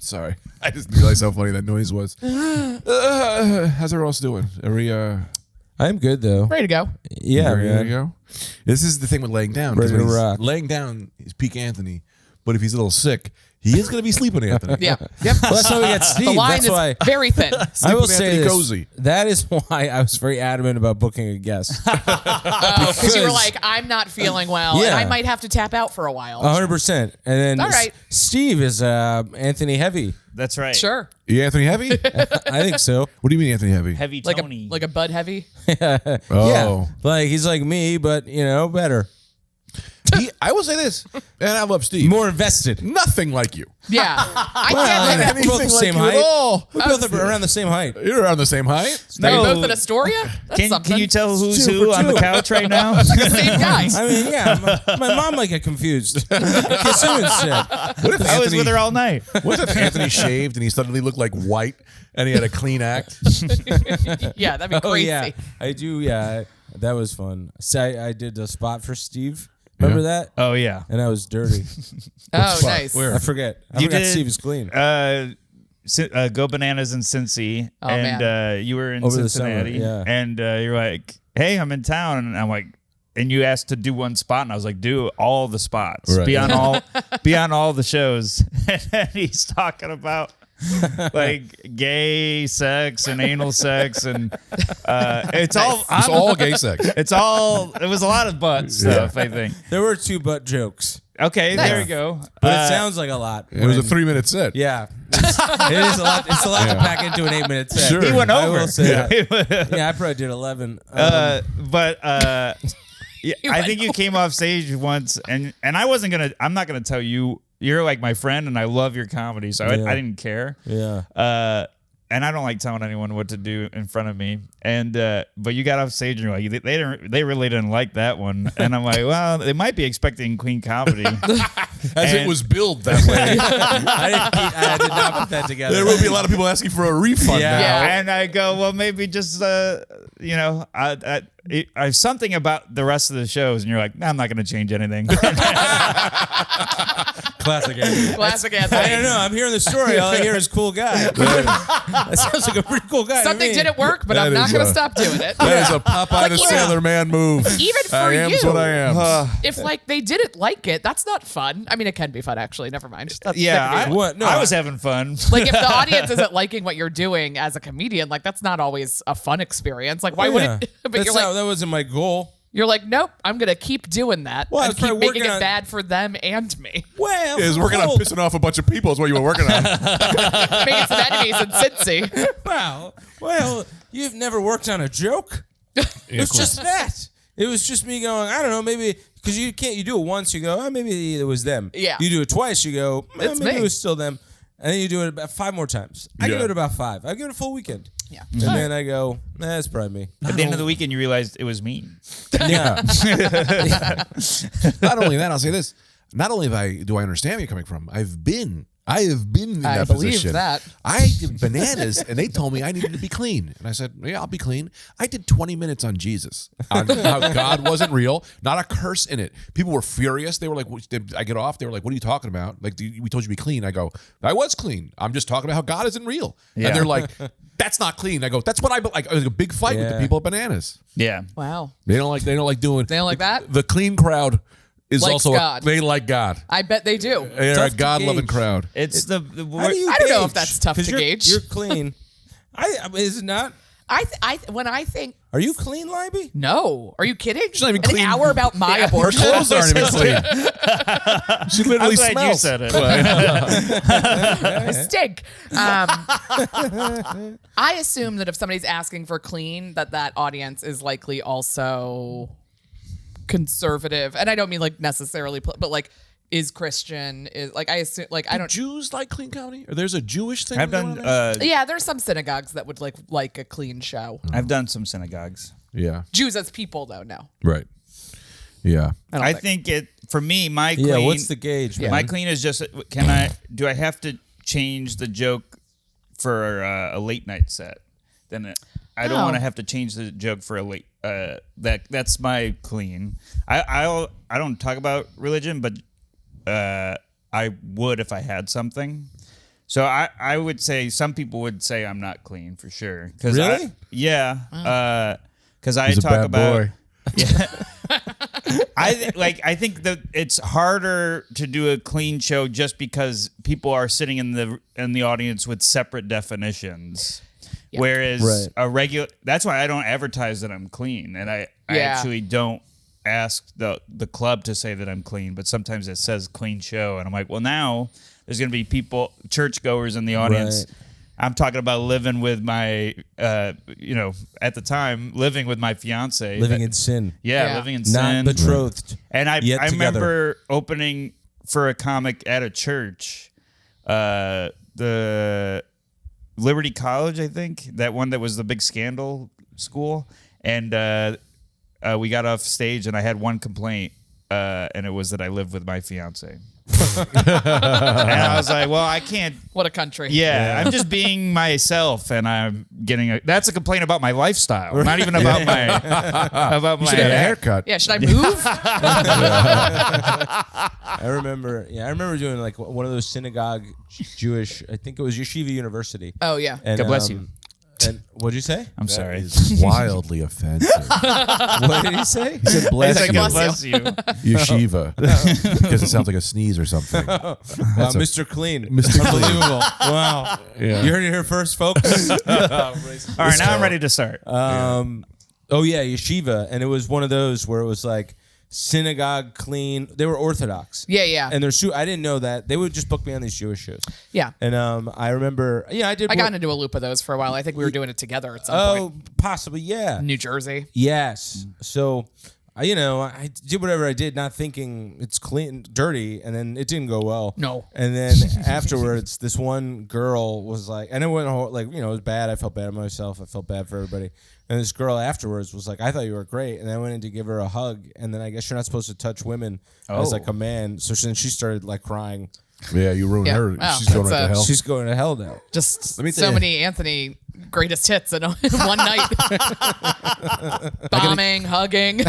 Sorry. I just realized how funny that noise was. How's everyone else doing? Are we, I'm good, though. Ready to go. Yeah, ready man. to go? This is the thing with laying down. Ready to rock. Laying down is peak Anthony, but if he's a little sick, he is going to be sleeping, Anthony. Yeah. Yep. Well, that's why we got Steve. The line That's is why very thin. I will Sleeping say Anthony this. cozy. That is why I was very adamant about booking a guest. Because you were like, I'm not feeling well, and Yeah. I might have to tap out for a while. 100%. And then All right. Steve is Anthony Heavy. That's right. Sure. You Anthony Heavy? I think so. What do you mean Anthony Heavy? Heavy Like Tony. a Bud Heavy. Oh. Yeah. Like, he's like me, but, better. I will say this, and I love Steve. More invested. Nothing like you. Yeah. I Well, can't we're think both the like same you at height. all. We're both around the same height. You're around the same height. Are you No. both in Astoria? That's something. Can you tell who's Two who for on the two. couch right now? Same guy. I mean, yeah. My mom might get confused. Kassoon said. What if I was with her all night. What if Anthony shaved and he suddenly looked like white and he had a clean act? Yeah, that'd be Oh, crazy. yeah. I do, yeah. That was fun. So I did a spot for Steve. Remember that? Oh, yeah. And I was dirty. Oh, nice. Where? I forget. I You forgot did- Steve is clean. Go Bananas in Cincy. Oh, and you were in Over the summer, Cincinnati. yeah. And you're like, hey, I'm in town. And I'm like, and you asked to do one spot. And I was like, do all the spots. Right. Be on all the shows. And then he's talking about like gay sex and anal sex. And it's all gay sex. it was a lot of butt stuff, I think. There were 2 butt jokes. Okay, Nice. there we go. But it sounds like a lot. It was a 3-minute set. Yeah. It is a lot. It's a lot to pack into an 8-minute set. Sure. He went I over. will say that. Yeah, I probably did 11. Yeah, I think you came off stage once, and I'm not gonna tell you. You're like my friend, and I love your comedy, so Yeah. I didn't care. Yeah. And I don't like telling anyone what to do in front of me. And but you got off stage, and you're like, they really didn't like that one. And I'm like, well, they might be expecting clean comedy. As it was billed that way. I did not put that together. There will be a lot of people asking for a refund Yeah. now. Yeah. And I go, well, maybe just I something about the rest of the shows, and you're like, nah, I'm not going to change anything. Classic Anthony. Classic I Anthony. don't know. I'm hearing the story. All I hear is cool guy. That sounds like a pretty cool guy. to Something me. didn't work, but That I'm not is going a- to stop doing it. That is a Popeye the even- Sailor Man move. Even for I am you. what I am. If like they didn't like it, that's not fun. I mean, it can be fun actually. Never mind. That's yeah, never be- What? No, I was having fun. like if the audience isn't liking what you're doing as a comedian, like that's not always a fun experience. Like why Yeah. would it? But That's you're not, like, that wasn't my goal. you're like, nope, I'm gonna keep doing that Well, I and was keep probably making working it on- bad for them and me. Well, He was working on hold- pissing off a bunch of people is what you were working on. Making some enemies in Cincy. Wow. Well, you've never worked on a joke. It was just that. It was just me going, I don't know, maybe because you do it once, you go, oh, maybe it was them. Yeah. You do it twice, you go, It's maybe me. it was still them. And then you do it about 5 more times. I give Yeah. it about 5. I give it a full weekend. Yeah. And then I go, that's probably me. At the end of the weekend, you realized it was me. Yeah. Not only that, I'll say this. Not only do I understand where you're coming from, I have been in I that believe position. that. I did Bananas, and they told me I needed to be clean. And I said, yeah, I'll be clean. I did 20 minutes on Jesus, on how God wasn't real, not a curse in it. People were furious. They were like, I get off. They were like, what are you talking about? Like, we told you to be clean. I go, I was clean. I'm just talking about how God isn't real. Yeah. And they're like, that's not clean. I go, that's what like. It was a big fight with the Yeah. people at Bananas. Yeah. Wow. They don't like doing. They don't like that? The clean crowd is Likes also God. they like God. I bet they do. They're Tough a to God-loving gauge. crowd. It's How do you I don't know gauge? if that's tough 'Cause to you're, gauge. You're clean. Is it not? When I think Are you clean, Libby? no, are you kidding? She's not even An clean. hour about my Her abortion. clothes aren't even clean. She literally I'm glad smells. you said it. I stink. I assume that if somebody's asking for clean, that audience is likely also conservative, and I don't mean like necessarily, but like is Christian, is like I assume like I don't. Jews like clean comedy? Or there's a Jewish thing? I've going done. on there? Yeah, there's some synagogues that would like a clean show. I've done some synagogues. Yeah. Jews as people, though, no. Right. Yeah. don't I think it for me. My clean. Yeah, what's the gauge, man? My clean is just. Do I have to change the joke for a late night set? Then I don't Oh. want to have to change the joke for a late. That's my clean. I don't talk about religion, but I would if I had something. So I would say some people would say I'm not clean for sure. Really? Because I He's a talk bad about. boy. Yeah. I think that it's harder to do a clean show just because people are sitting in the audience with separate definitions. Yeah. Whereas a regular, that's why I don't advertise that I'm clean, and I actually don't ask the club to say that I'm clean, but sometimes it says clean show, and I'm like, well, now there's going to be people, churchgoers in the audience. Right. I'm talking about living with my, at the time, living with my fiance. Living in sin. Yeah. Living in Not sin. betrothed. And I Yet together. remember opening for a comic at a church, the Liberty College, I think, that one that was the big scandal school. And we got off stage, and I had one complaint, and it was that I lived with my fiance. And I was like, well, I can't. What a country. Yeah, I'm just being myself, and I'm getting that's a complaint about my lifestyle, not even about my You should have a haircut. Yeah, should I move? I remember doing like one of those synagogue Jewish, I think it was Yeshiva University. Oh, yeah. And, God bless you. And what'd you say? I'm sorry. It's wildly offensive. What did he say? He said, bless It's you. like, bless you. Yeshiva. Because it sounds like a sneeze or something. Wow, That's a- Mr. Clean. Mr. Clean. Unbelievable. Wow. Yeah. You heard it here first, folks. All right, now I'm ready to start. Oh yeah, yeshiva, and it was one of those where it was like synagogue clean. They were Orthodox. Yeah. And I didn't know that. They would just book me on these Jewish shows. Yeah. And I remember, I did. I got into a loop of those for a while. I think we were doing it together at some point. Possibly, yeah. New Jersey. Yes. So, I did whatever I did, not thinking it's clean, dirty, and then it didn't go well. No. And then afterwards, this one girl was like, and it went it was bad. I felt bad about myself. I felt bad for everybody. And this girl afterwards was like, I thought you were great. And I went in to give her a hug. And then I guess you're not supposed to touch women as like a man. So then she started like crying. Yeah, you ruined her. Wow, She's going right to hell. She's going to hell now. Just Let me tell so you. many Anthony greatest hits in one night. Bombing, hugging.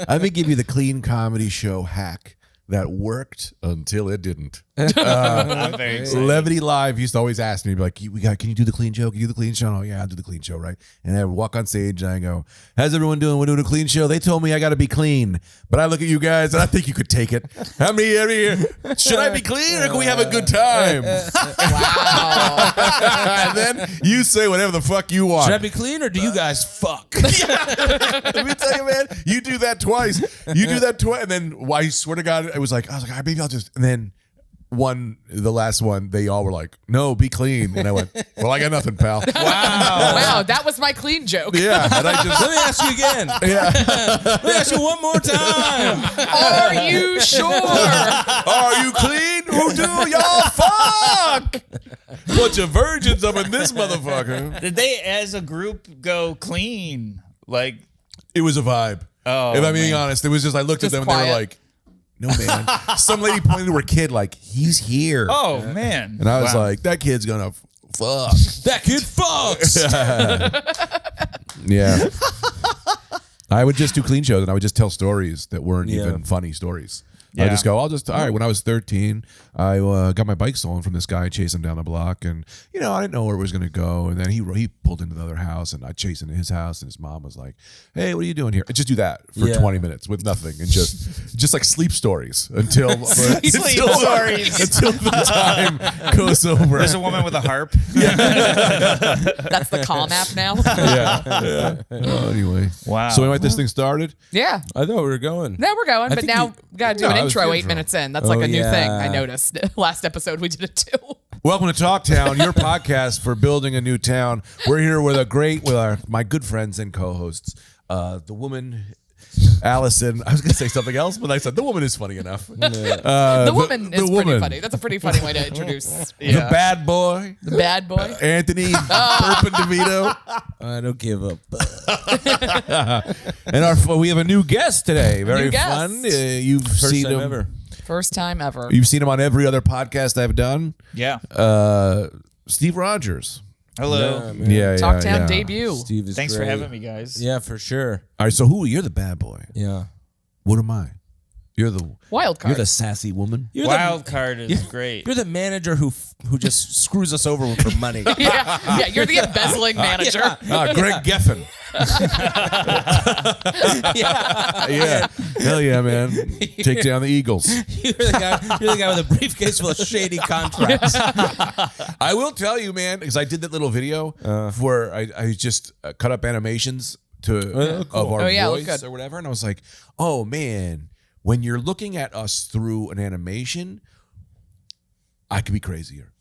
Let me give you the clean comedy show hack that worked until it didn't. I'm very excited. Levity Live used to always ask me, be like, can you do the clean show? Can you do the clean show? Oh, yeah, I'll do the clean show, right? And I would walk on stage and I go, how's everyone doing? We're doing a clean show. They told me I got to be clean. But I look at you guys and I think you could take it. How many here? Should I be clean or can we have a good time? Wow. And then you say whatever the fuck you want. Should I be clean or do you guys fuck? Let me tell you, man, you do that twice. And then I swear to God, I was like, maybe I'll just, and then the last one, they all were like, no, be clean. And I went, well, I got nothing, pal. Wow, that was my clean joke. Yeah. And I just, Let me ask you again. Let me ask you one more time. Are you sure? are you clean? Who do y'all fuck? Bunch of virgins up in this motherfucker. Did they, as a group, go clean? Like, It was a vibe. Oh, if I'm being man. honest, it was just, I looked at Just them and they quiet. were like, no, man. Some lady pointed to her kid like, he's here. oh man. And I was Wow. like, that kid's gonna fuck. That kid fucks. Yeah. I would just do clean shows and I would just tell stories that weren't Yeah. even funny stories. Yeah. I just go, all right, when I was 13, I got my bike stolen from this guy, chased him down the block, and, I didn't know where it was going to go, and then he pulled into the other house, and I chased into his house, and his mom was like, hey, what are you doing here? And just do that for Yeah. 20 minutes with nothing, and just like sleep stories until Sleep stories. until the time goes over. There's a woman with a harp. That's the Calm app now. Yeah. Oh, anyway. Wow. So we want this thing started? Yeah. I thought we were going. Now we're going, but think now you- we got to do No, an I was intro the 8 intro. minutes in. That's like Oh, a new thing yeah. I noticed. Last episode we did it too. Welcome to Talktown, your podcast for building a new town. We're here with my good friends and co-hosts, the woman, Allison. I was going to say something else, but I said the woman is funny enough. The woman is pretty woman. funny. That's a pretty funny way to introduce The bad boy, the bad boy. Anthony Burpin DeVito. I don't give up. And we have a new guest today. Very New guest. fun. You've First seen time him. ever. First time ever. You've seen him on every other podcast I've done. Yeah. Steve Rogers. Hello. man. Yeah, Talktown yeah. debut. Steve is Thanks great. for having me, guys. Yeah, for sure. All right, so you're the bad boy. Yeah. What am I? You're the Wild card. You're the sassy woman. You're Wild card is the, great. You're the manager who just screws us over for money. yeah, you're the embezzling manager. Greg Geffen. Yeah. Hell yeah, man. Take down the Eagles. You're the guy with a briefcase full of shady contracts. I will tell you, man, because I did that little video where I just cut up animations of our look voice good. or whatever, and I was like, oh man, when you're looking at us through an animation, I could be crazier.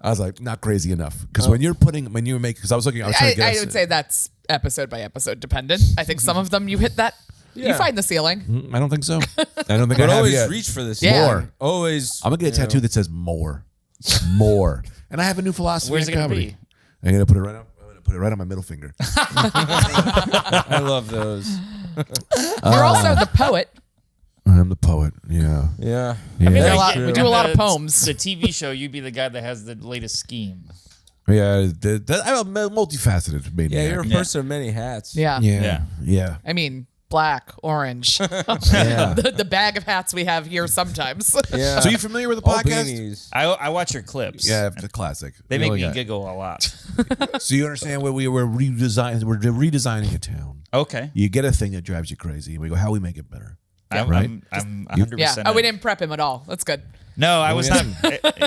I was like, not crazy enough, because when you're making, because I was trying to get I us- would say that's episode by episode dependent. I think some of them you hit that. You Yeah. find the ceiling. I don't think so. I don't think But I have always yet. reach for this. Yeah. More. Always. I'm gonna get a tattoo that says more, more, and I have a new philosophy Where's in it gonna comedy. be? I'm gonna put it right up. I'm gonna put it right on my middle finger. I love those. You're also the poet. I'm the poet. Yeah. Yeah. We do a Like, lot, we do a lot of poems. The TV show, you'd be the guy that has the latest scheme. Yeah. I'm a multifaceted Yeah, maniac. you're a person of many hats. Yeah. Yeah. Yeah. I mean, black, orange. Yeah. the bag of hats we have here sometimes. Yeah. So you familiar with the All podcast? beanies. I watch your clips. Yeah, the classic. They You make know me that. giggle a lot. So you understand what we're redesigning a town. Okay. You get a thing that drives you crazy, and we go, how we make it better? I'm, Right? I'm 100%. Yeah. Oh, we in. didn't prep him at all. That's good. No, I was not.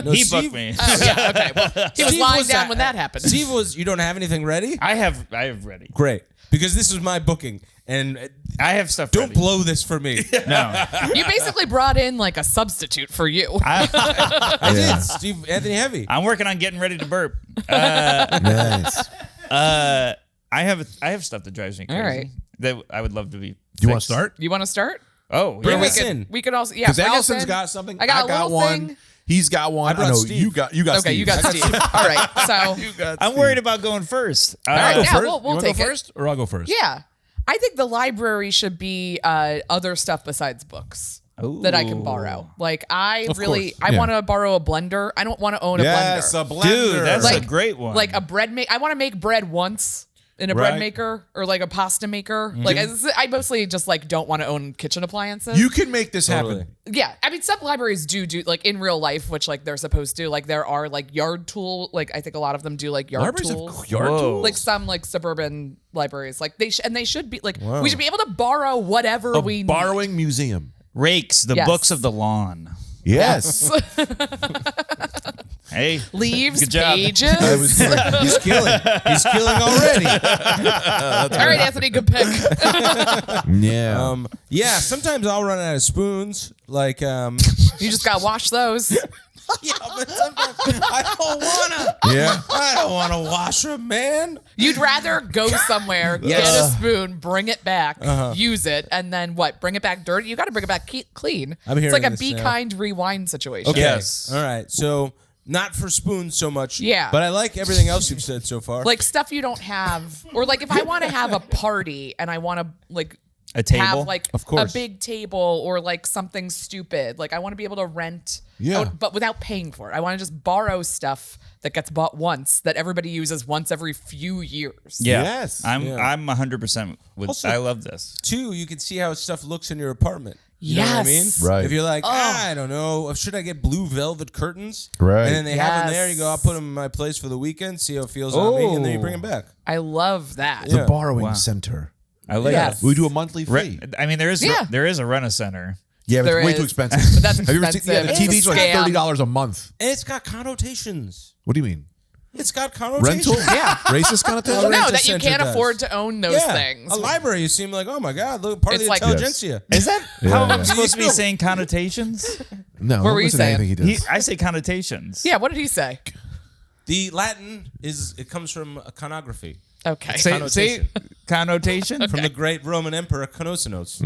He Steve- booked me. Oh, yeah. Okay. Well, he was Steve lying was down that- when that happened. Steve you don't have anything ready? I have ready. Great. Because this is my booking. And I have stuff don't ready. blow this for me. No. You basically brought in like a substitute for you. I did. Steve Anthony Heavy. I'm working on getting ready to burp. Nice. I have stuff that drives me crazy. All right. That I would love to be. Do you want to fixed. start? You want to start? Oh, Bring yeah. us in. We could also, yeah. Because Allison, Eggleston's got something. I got a little one. thing. He's got one. I brought know Steve. you got. Okay, Steve. you got Steve. All right. So, I'm worried about going first. All right, I'll go yeah, first. we'll You wanna take go it. first, or I'll go first. yeah. I think the library should be other stuff besides books that I can borrow. Like, I Of really, course. I Yeah. want to borrow a blender. I don't want to own Yes, a a blender. blender. Dude, that's Like- a great one. Like a bread I want to make bread once in a Right. bread maker or like a pasta maker. Like I mostly just like don't want to own kitchen appliances. You can make this Totally. happen. Yeah, I mean, some libraries do like in real life, which like they're supposed to. Like there are like yard tool. Like I think a lot of them do like yard Libraries tools. have yard Whoa. tools. Like some like suburban libraries, like they should be like we should be able to borrow whatever a we need. borrowing museum. rakes, the Yes. books of the lawn. Yes. Hey, Leaves, Good job. pages. He's killing. He's killing already. All right, Anthony, good pick. yeah. Yeah, sometimes I'll run out of spoons. Like, You just gotta wash those. yeah, but sometimes I don't wanna. yeah. I don't wanna wash them, man. You'd rather go somewhere, get a spoon, bring it back, use it, and then what? Bring it back dirty? You got to bring it back clean. I'm It's like hearing a this be now. kind rewind situation. Okay. Yes. All right. So not for spoons so much. Yeah. But I like everything else you've said so far. Like stuff you don't have, or like if I want to have a party and I want to like A table? have like Of course. a big table or like something stupid. Like I want to be able to rent, Yeah. but without paying for it. I want to just borrow stuff that gets bought once that everybody uses once every few years. Yeah. Yes. I'm Yeah. I'm 100% with. Also- I love this. Two, you can see how stuff looks in your apartment. You know what I mean? Yes. Right. If you're like, I don't know, should I get blue velvet curtains? Right. And then they have them there. You go, I'll Yes. put them in my place for the weekend, see how it feels on me, and then you bring them back. I love that. The Yeah. borrowing Wow. center. I like Yes. that. We do a monthly fee. I mean, there is Yeah. there is a rent-a-center. Yeah, but There it's way is. too expensive. But that's Have you ever seen? Yeah, the expensive. TV's It's a like scam. $30 a month. And it's got connotations. What do you mean? It's got connotations. Rental? Yeah. Racist connotation? No, Rental that you center can't does. afford to own those Yeah. things. A library, you seem like, oh my God, look, part It's of the like- intelligentsia. Is that how Yeah. I'm supposed to be saying connotations? No. What were you listen to saying? anything he does. I say connotations. Yeah, what did he say? The Latin it comes from iconography. Okay. Say connotation. From the great Roman Emperor Conocenos.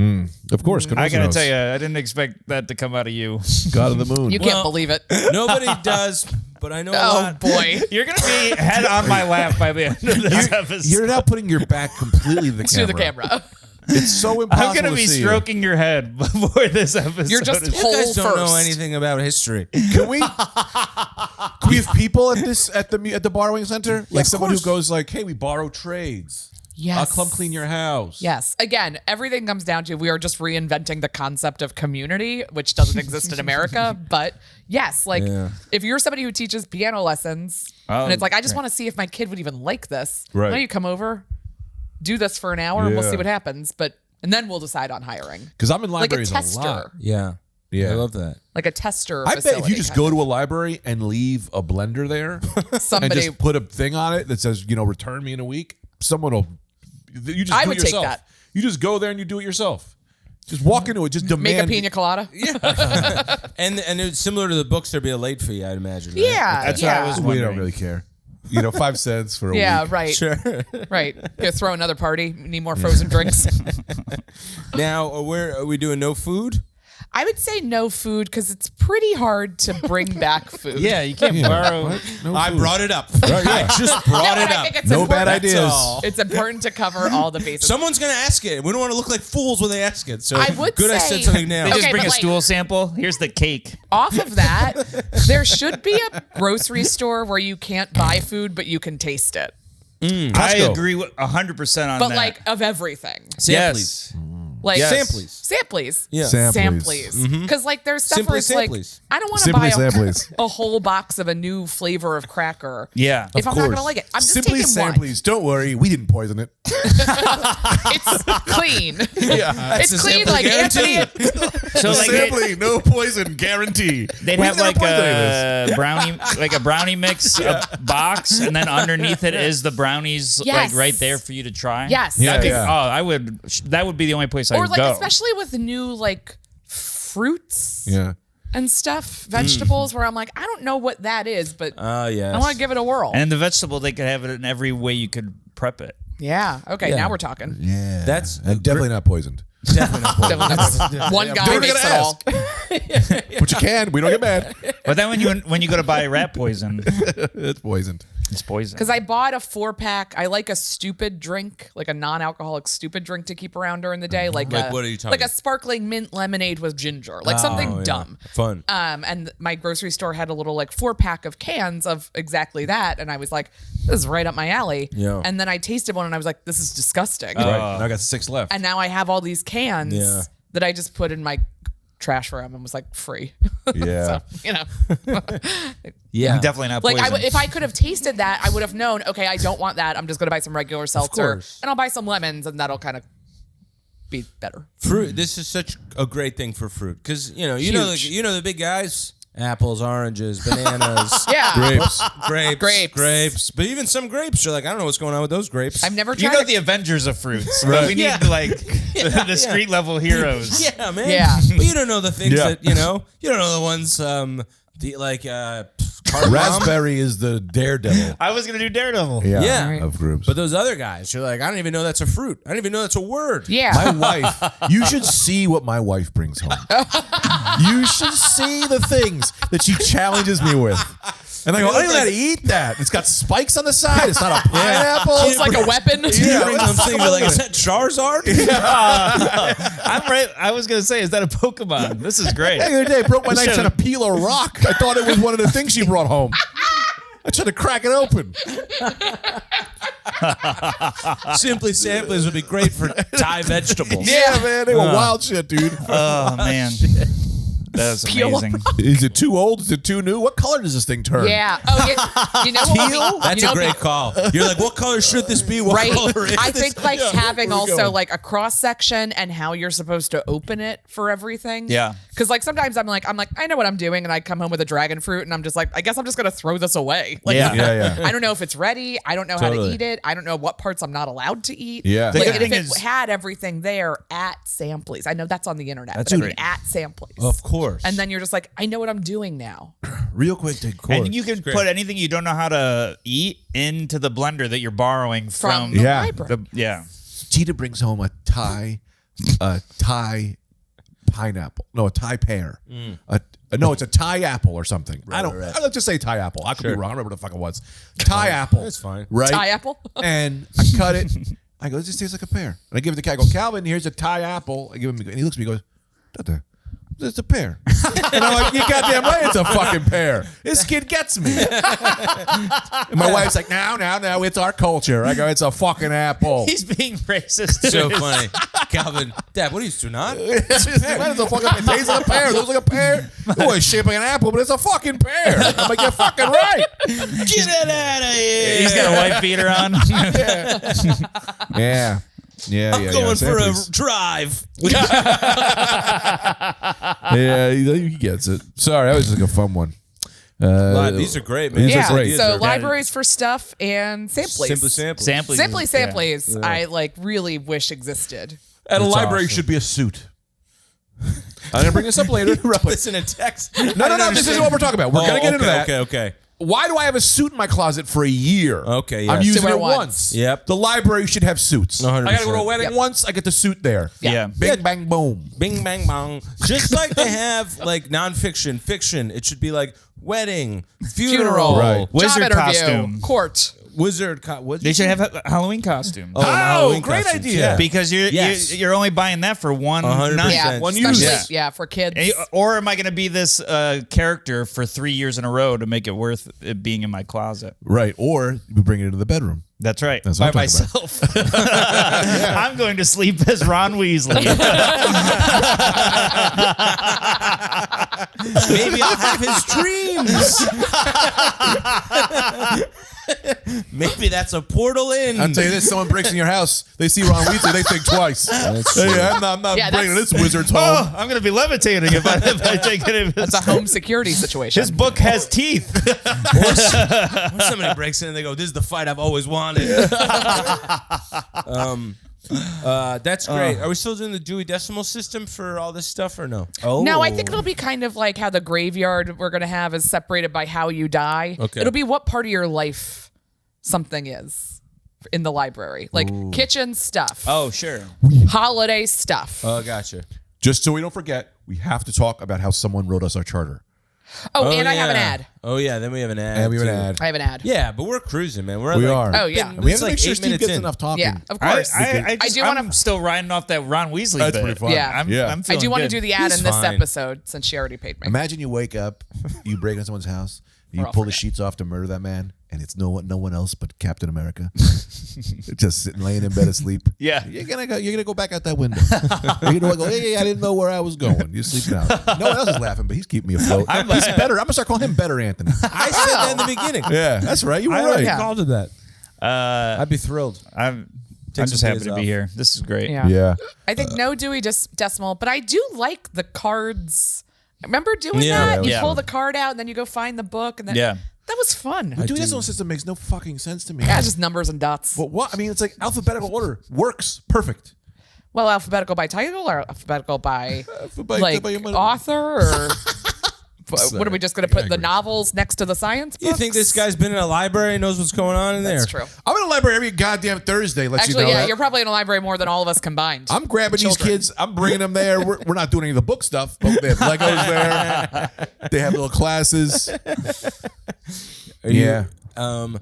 Of course. I gotta Conocenos. tell you, I didn't expect that to come out of you. God of the moon. You can't Well- believe it. Nobody does, but I know a Oh lot. boy. You're gonna be head on my lap by the end of this episode. You're now putting your back completely to the camera. To the camera. It's so impossible I'm gonna be to see stroking your head before this episode. You're just is- You guys Hole don't know first. anything about history. you. Can we have people at the borrowing center? Like of someone who course. goes like, "Hey, we borrow trades." Yes. I'll come clean your house. Yes. Again, everything comes down to we are just reinventing the concept of community, which doesn't exist in America. But yes, like if you're somebody who teaches piano lessons and it's like, I just want to see if my kid would even like this. Right. Why don't you come over, do this for an hour, and we'll Yeah. see what happens. And then we'll decide on hiring. Because I'm in Like a libraries tester. lot. Yeah. Yeah. I love that. Like a tester I bet if facility you just kind go of. to a library and leave a blender there and Somebody, just put a thing on it that says, return me in a week, someone will. You just I do would it take yourself. that. You just go there and you do it yourself. Just walk into it. Just make demand. a pina colada. And it's similar to the books. There'd be a late fee, I'd imagine. Right? Yeah. That's what I was We wondering. don't really care. 5 cents for a Yeah, week. right. Sure. Right. Go throw another party. Need more frozen drinks. Now, where are we doing? No food? I would say no food because it's pretty hard to bring back food. Yeah, you can't borrow. What? No I food. brought it up. Right, yeah. I just No, brought but it I up. think it's No important. bad ideas. all. It's important to cover all the bases. Someone's gonna ask it. We don't want to look like fools when they ask it. So I would good. I say- said something now. They just Okay, bring but a like- stool sample. Here's the cake. Off of that, there should be a grocery store where you can't buy food, but you can taste it. I Costco. agree 100% on But that. like of everything. Samplies. Like Yes. Samplies. Samplies. Yeah. Samplies. Because like there's stuff Simply where it's like Samplies. I don't want to Simply buy Samplies. a whole box of a new flavor of cracker. Yeah. If Of I'm not course. gonna like it, I'm just Simply taking one. Samplies. Don't worry, we didn't poison it. It's clean. Yeah. It's a clean sample like guarantee. Anthony. So like Simply, no poison guarantee. they'd We have never like poisoned any of this. a brownie mix a box, and then underneath it is the brownies Yes. like right there for you to try. Yes. Yeah, That'd be- yeah. Oh, I would. That would be the only place I Or would like go. especially with new like fruits Yeah. and stuff, vegetables, where I'm like, I don't know what that is, but Oh yeah. I want to give it a whirle. And the vegetable, they could have it in every way you could prep it. Yeah. Okay. Yeah. Now we're talking. Yeah. That's and definitely not poisoned. Definitely not. One guy Don't makes it gonna all. But you can. We don't get mad. But then when you go to buy rat poison, It's poisoned. it's poison. Because I bought a 4-pack. I like a stupid drink, like a non-alcoholic stupid drink to keep around during the day, like Like what are you talking like a about? sparkling mint lemonade with ginger, like something Oh, yeah. dumb. Fun. And my grocery store had a little like 4-pack of cans of exactly that, and I was like, this is right up my alley. Yeah. And then I tasted one, and I was like, this is disgusting. Right. And I got 6 left. And now I have all these cans Yeah. that I just put in my trash room and was like free. Yeah. So, Yeah. Definitely not like poison. if I could have tasted that, I would have known. Okay, I don't want that. I'm just gonna buy some regular seltzer, course. and I'll buy some lemons, and that'll kind of be better. Fruit. This is such a great thing for fruit because you know Huge. the big guys. Apples, oranges, bananas, Yeah, grapes. But even some grapes, you're like, I don't know what's going on with those grapes. I've never you tried. know it. the Avengers of fruits. But we need the street level heroes. Yeah, man. Yeah. But you don't know the things Yeah. that you know the ones Raspberry is the daredevil. I was gonna do Daredevil. Yeah. Of groups. But those other guys, you're like, I don't even know that's a fruit. I don't even know that's a word. Yeah, My wife, you should see what my wife brings home. You should see the things that she challenges me with. And I go, I don't even know how to eat that. It's got spikes on the side. It's not a pineapple. it's like a weapon. You bring them things, you're like, is that Charizard? I'm right. I was gonna say, is that a Pokemon? This is great. The other day, I broke my knife trying to peel a rock. I thought it was one of the things she brought home. I tried to crack it open. Simply Samplies would be great for Thai vegetables. Yeah, man. They were wild shit, dude. Oh man, that's Peel amazing. Is it too old? Is it too new? What color does this thing turn? Yeah. Oh, you know what? would be- That's you know a what would great be- call. You're like, what color should this be? What Right. color is I this? think like having where we also going? like a cross section and how you're supposed to open it for everything. Yeah. Because like sometimes I'm like, I know what I'm doing, and I come home with a dragon fruit, and I'm just like, I guess I'm just gonna throw this away. Like, Yeah. Yeah. I don't know if it's ready. I don't know how to Totally. eat it. I don't know what parts I'm not allowed to eat. Yeah. The Like, good and if thing it is- had everything there at Samplies, I know that's on the internet. That's but I mean, great. at Samplies. Of course. And then you're just like, I know what I'm doing now. Real quick, to And you can put anything you don't know how to eat into the blender that you're borrowing From from. the Yeah. library. Yeah. Cheetah brings home a Thai pineapple. No, a Thai pear. No, it's a Thai apple or something. I don't. right. Let's just say Thai apple. I could be wrong. I don't remember what the fuck it was. Thai apple. That's fine. Right. Thai apple? And I cut it. I go, this just tastes like a pear. And I give it to Cal. I go, Calvin, here's a Thai apple. I give him, and he looks at me and goes, It's a pear. And I'm like, you goddamn right it's a fucking pear. This kid gets me. And my wife's like, no, it's our culture. I go, it's a fucking apple. He's being racist. So funny. Calvin, Dad, what are you doing? Not? It's a fucking, it tastes like a pear. It looks like a pear. Oh, it's shaped like an apple, but it's a fucking pear. I'm like, you're fucking right. Get it out of here. He's got a white beater on. Yeah. I'm going for a Samplies. drive. Yeah, he gets it. Sorry, that was just like a fun one. These are great, man. These are Yeah. great. So libraries for stuff and Samplies. Simply Samplies. Samplies. Simply is- Samplies. I like really wish existed. At a That's library, awesome. should be a suit. I'm gonna bring this up later. Listen to text. No. This is what we're talking about. We're gonna get into that. Okay. Why do I have a suit in my closet for a year? Okay, I'm yes. using To wear it once. once. Yep. The library should have suits. 100%. I gotta go to a wedding Yep. once. I get the suit there. Yeah. Bing, bang, boom. Bing, bang, bong. Just like they have like nonfiction, fiction. It should be like wedding, funeral, Right. Wizard Job interview, costume. court. wizard. They should have a Halloween costume. Oh, and Halloween great costumes, idea. yeah. Because Yes. you're only buying that for one 100%. night. Yeah, One especially- use. Yeah, for kids. Or am I going to be this character for 3 years in a row to make it worth it being in my closet? Right. Or we bring it into the bedroom. That's right. That's By what I'm talking myself. I'm going to sleep as Ron Weasley. Maybe I'll have his dreams. Maybe that's a portal in. I'll tell you this: someone breaks in your house, they see Ron Weasley, they think twice. Hey, I'm not Yeah, bringing that's- this wizard's home. Oh, I'm going to be levitating if I take it. That's a home security situation. His book has teeth. Or somebody breaks in and they go, "This is the fight I've always wanted." That's great. Are we still doing the Dewey Decimal System for all this stuff or no? Oh. No, I think it'll be kind of like how the graveyard we're going to have is separated by how you die. Okay. It'll be what part of your life something is in the library. Like kitchen stuff, Oh, sure. holiday stuff. Oh, gotcha. Just so we don't forget, we have to talk about how someone wrote us our charter. and I have an ad. Oh yeah, then we have an ad. And we have an too. ad. I have an ad. Yeah, but we're cruising, man. We're We like, are. Oh, yeah. And we have It's to like make sure 8 Steve minutes gets in. enough talking. Yeah, of course. I do wanna- I'm still riding off that Ron Weasley That's bit. pretty fun. Yeah. I'm Yeah. I feeling do want to good. do the ad He's in this fine. episode since she already paid me. Imagine you wake up, you break into someone's house, and you Or I'll pull the forget. sheets off to murder that man, and it's no one else but Captain America, just sitting laying in bed asleep. Yeah. You're gonna go back out that window. You're gonna go, hey, I didn't know where I was going. You're sleeping out. No one else is laughing, but he's keeping me afloat. He's better. I'm gonna start calling him Better Anthony. I said that in the beginning. Yeah, that's right. You were I already right. called it that. I'd be thrilled. I'm Take just some happy days to off. be here. This is great. Yeah. Yeah. I think no Dewey Decimal, but I do like the cards. Remember doing Yeah, that? that You was pull fun. the card out and then you go find the book, and then Yeah. that was fun. The Dewey Decimal System makes no fucking sense to me. Yeah, just numbers and dots. But what? I mean, it's like alphabetical order works perfect. Well, alphabetical by title or alphabetical by By- like by- author or what are we just going to put the agree. novels next to the science books? You think this guy's been in a library and knows what's going on in there? That's true. I'm in a library every goddamn Thursday. Let Actually, you know yeah, that. you're probably in a library more than all of us combined. I'm grabbing Children. these kids. I'm bringing them there. We're not doing any of the book stuff, but they have Legos there. They have little classes. Yeah. All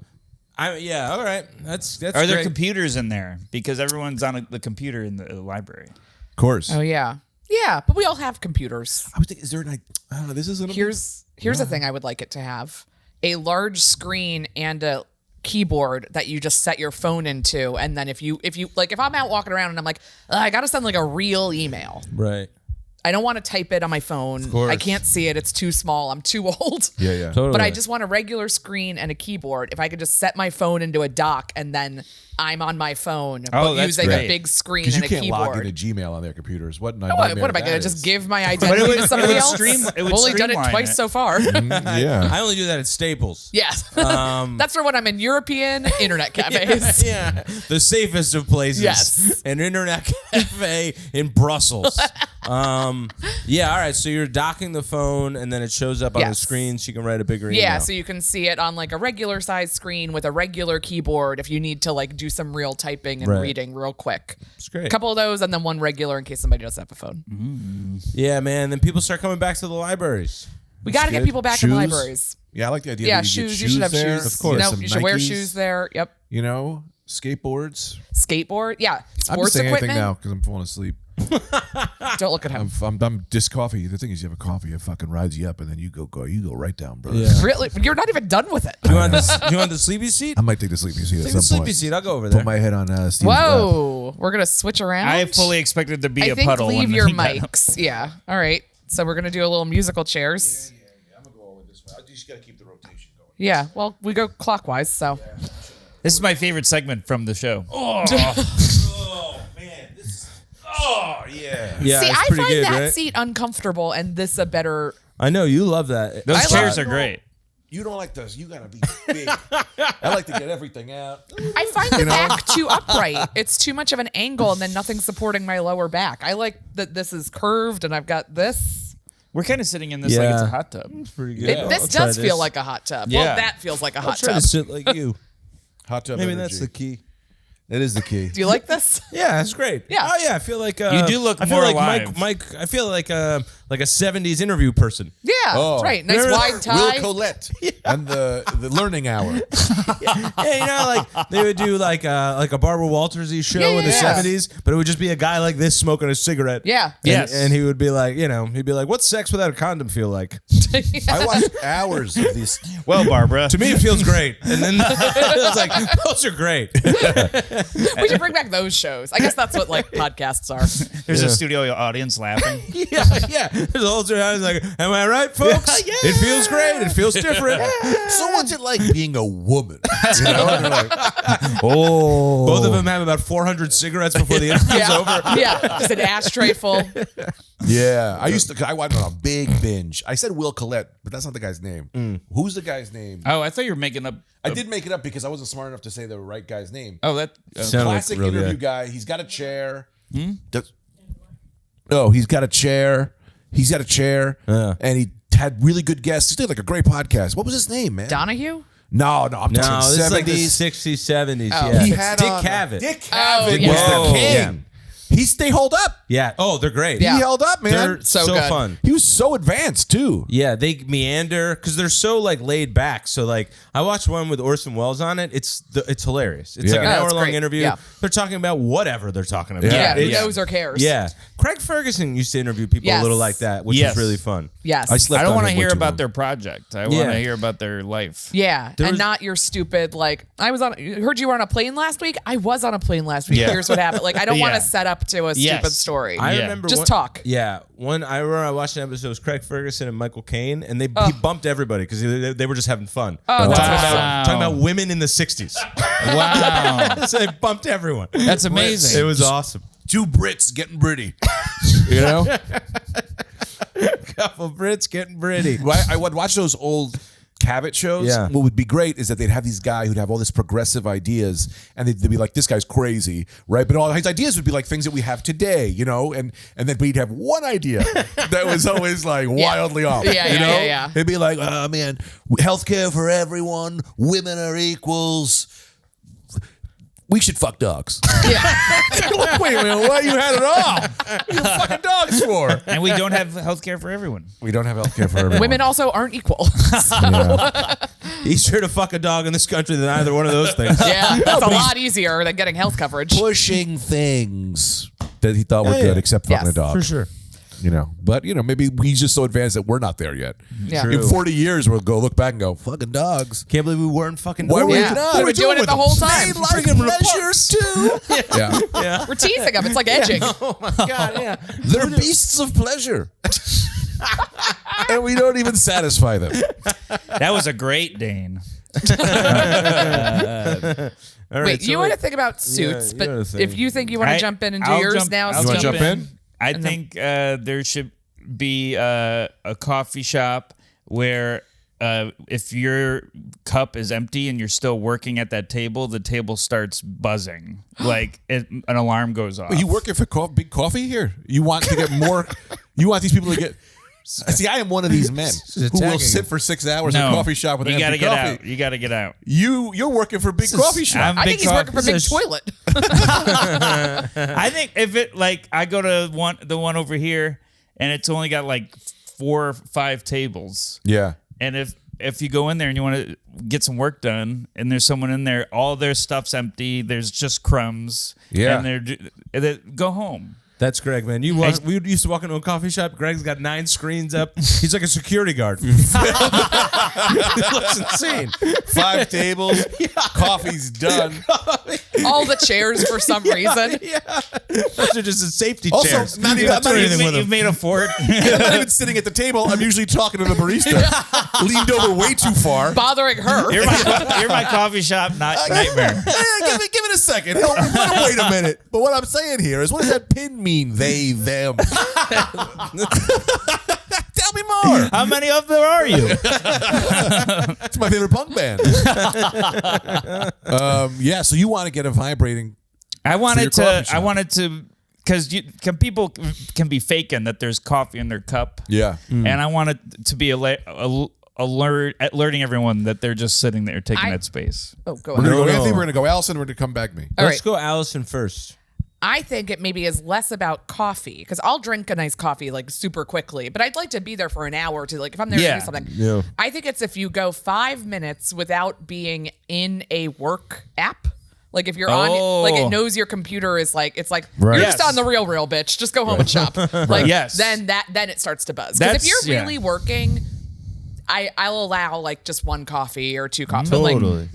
right. That's Are there great. computers in there? Because everyone's on the computer in the library. Of course. Oh yeah, yeah, but we all have computers. I was thinking, is there an? I don't know. This isn't. Here's a thing I would like it to have: a large screen and a keyboard that you just set your phone into, and then if you like, if I'm out walking around and I'm like, I gotta send like a real email. Right. I don't want to type it on my phone. course. I can't see it. It's too small. I'm too old. Yeah. Totally. But I just want a regular screen and a keyboard. If I could just set my phone into a dock and then I'm on my phone Oh, but that's using great. a big screen Because and you a can't keyboard. log into Gmail on their computers. What? What am I going to just give my identity would- to somebody it would else? it would I've only done it streamline twice it. so far. Yeah. I only do that at Staples. Yes. That's for when I'm in European internet cafes. Yeah. The safest of places. Yes. An internet cafe in Brussels. Yeah, all right. So you're docking the phone and then it shows up on the Yes. screen so you can write a bigger email. Yeah, so you can see it on like a regular size screen with a regular keyboard if you need to like do some real typing and Right. reading real quick. It's great. A couple of those and then one regular in case somebody doesn't have a phone. Yeah, man. Then people start coming back to the libraries. We got to get good. people back in Shoes? libraries. Yeah, I like the idea. Yeah, that you get shoes. You should have there. shoes. Of course. No, Some you should wear Nikes, shoes there. Yep. You know, skateboards. Skateboard. Yeah. I'm just Sports saying equipment. anything now because I'm falling asleep. Don't look at him. I'm this coffee. The thing is, you have a coffee, it fucking rides you up, and then you go right down, brother. Yeah. Really? You're not even done with it. You want the sleepy seat? I might take the sleepy seat Take at the some sleepy point. seat. I'll go over there. Put my head on Steve's lap. Whoa. We're going to switch around. I fully expected to be I a think puddle. leave when your he got up. mics. Yeah. All right. So we're going to do a little musical chairs. I'm gonna go over this way. I just gotta keep the rotation going. Yeah. Well, we go clockwise. So This is my favorite segment from the show. Oh man, yeah. Yeah, see, it's I pretty find good, that right? seat uncomfortable and this a better. I know you love that. Those I chairs love- are great. You don't like those. You gotta be big. I like to get everything out. I find the back too upright. It's too much of an angle and then nothing supporting my lower back. I like that this is curved and I've got this. We're kind of sitting in this like it's a Yeah. hot tub. Pretty good. This I'll try does this. feel like a hot tub. Yeah. Well, that feels like a hot Try tub. to sit like you. Hot tub. Maybe energy. that's the key. That is the key. Do you like this? Yeah, that's great. Yeah. Oh yeah, I feel like You do look I feel more like alive. Mike. I feel like a '70s interview person. Yeah. Oh. Right. Nice Remember wide tie. Will Colette and the learning hour. Yeah, you know, like they would do like a Barbara Walters-y show Yeah, in the yeah. '70s, but it would just be a guy like this smoking a cigarette. Yeah. And, Yes. and he would be like, he'd be like, "What's sex without a condom feel like?" I watched hours of these. Well, Barbara. To me, it feels great. And then it's like, those are great. We should bring back those shows. I guess that's what like podcasts are. There's a studio audience laughing. yeah. There's a whole time like, "Am I right, folks? Yeah. It feels great. It feels different." So what's it like being a woman? You know? And they're like, Oh, both of them have about 400 cigarettes before the interview's over. Yeah. Just an ashtray full. yeah, I went on a big binge. I said Will Colette, but that's not the guy's name. Who's the guy's name? Oh, I thought you were making up. I did make it up because I wasn't smart enough to say the right guy's name. Oh, that. Sounded like Classic real interview guy. guy. He's got a chair. No, he's got a chair. He's got a chair, and he had really good guests. He did like a great podcast. What was his name, man? Donahue? No, I'm No, talking this is like the 70s. 60s, 70s. Oh. Yeah. He had Dick on- Cavett. Dick Oh, Cavett yeah. was Whoa. the king. They hold up. Yeah. Oh, they're great. Yeah. He held up, man. They're So so good. fun. He was so advanced too. Yeah, they meander because they're so like laid back. So like, I watched one with Orson Welles on it. It's hilarious. It's Yeah. like an Oh, it's hour-long great. interview. Yeah. They're talking about whatever they're talking about. Yeah. Who It's- knows or cares? Yeah. Craig Ferguson used to interview people Yes. a little like that, which Yes. is really fun. Yes. I slept I don't on want to him way hear too about long. their project. I want Yeah. to hear about their life. Yeah, There and was- not your stupid like I heard you were on a plane last week. I was on a plane last week. Yeah. Here's what happened. Like I don't want Yeah. to set up to a Yes. stupid story. I Yeah. remember Just one- talk. Yeah, I remember I watched an episode. It was Craig Ferguson and Michael Caine, and he bumped everybody because they were just having fun. Oh, that's talking about women in the '60s. Wow. So they bumped everyone. That's amazing. It was awesome. Two Brits getting pretty. You know? Couple Brits getting pretty. I would watch those old Cavett shows. Yeah. What would be great is that they'd have these guys who'd have all this progressive ideas, and they'd be like, "This guy's crazy," right? But all his ideas would be like things that we have today, you know. And then we'd have one idea that was always like wildly off. Yeah, you yeah, know? yeah. It'd be like, "Oh man, healthcare for everyone, women are equals. We should fuck dogs." Yeah. Like, wait a minute, what? You had it all. What are you fucking dogs for? And we don't have health care for everyone. We don't have healthcare for everyone. Women also aren't equal. Easier to fuck a dog in this country than either one of those things. Yeah, that's a lot easier than getting health coverage. pushing things that he thought were Yeah, good, yeah. except fucking Yes, a dog. For sure. You know, but maybe he's just so advanced that we're not there yet. Yeah. True. In 40 years, we'll go look back and go, fucking dogs. Can't believe we weren't fucking. Why were we Yeah. not? We were doing it with the them? whole time. They like Bringing them to pleasures too. Yeah. Yeah. We're teasing them. It's like edging. Oh my god. Yeah. They're beasts of pleasure. And we don't even satisfy them. That was a great Dane. All right, Wait, so you want to think about suits, you but gotta think. if you think you want to jump in and do I'll yours jump- now, I'll You wanna jump in? I think there should be a coffee shop where if your cup is empty and you're still working at that table, the table starts buzzing. Like an alarm goes off. Are you working for Big Coffee here? You want to get more? You want these people to get? See, I am one of these men who will attacking sit him. for 6 hours No. in a coffee shop with You an gotta empty get coffee. out. You got to get out. You're working for Big Coffee Shop. I'm I big think he's working for coffee. Big Toilet. I think if it like I go to the one over here and it's only got like 4 or 5 tables. Yeah. And if you go in there and you want to get some work done, and there's someone in there, all their stuff's empty. There's just crumbs. Yeah. And they go home. That's Greg, man. We used to walk into a coffee shop. Greg's got 9 screens up. He's like a security guard. He looks insane. 5 tables. Coffee's done. All the chairs for some reason. Yeah. Those are just the safety Also, chairs. not even, You don't do anything with You've them. made a fort. I'm not even sitting at the table. I'm usually talking to the barista. Leaned over way too far. Bothering her. You're my coffee shop nightmare. Give it a second. Wait a minute. But what I'm saying here is, what does that pin mean? They, them. Tell me more. How many of them are you? It's my favorite punk band. Yeah. So you want to get a vibrating? I your wanted coffee shop. because people can be faking that there's coffee in their cup. Yeah. And I wanted to be alerting everyone that they're just sitting there taking that space. Oh, go We're ahead. gonna go No. Anthony. We're gonna go Allison. We're gonna come back me. All Let's right. go Allison first. I think it maybe is less about coffee because I'll drink a nice coffee like super quickly, but I'd like to be there for an hour to like if I'm there to Yeah. do something. Yeah. I think it's if you go 5 minutes without being in a work app. Like if you're on, like it knows your computer is like it's like Right. you're just Yes. on the real bitch. Just go home and shop. Like Yes. then it starts to buzz. Because if That's- you're yeah. really working, I'll allow like just 1 coffee or 2 coffees. Totally. But like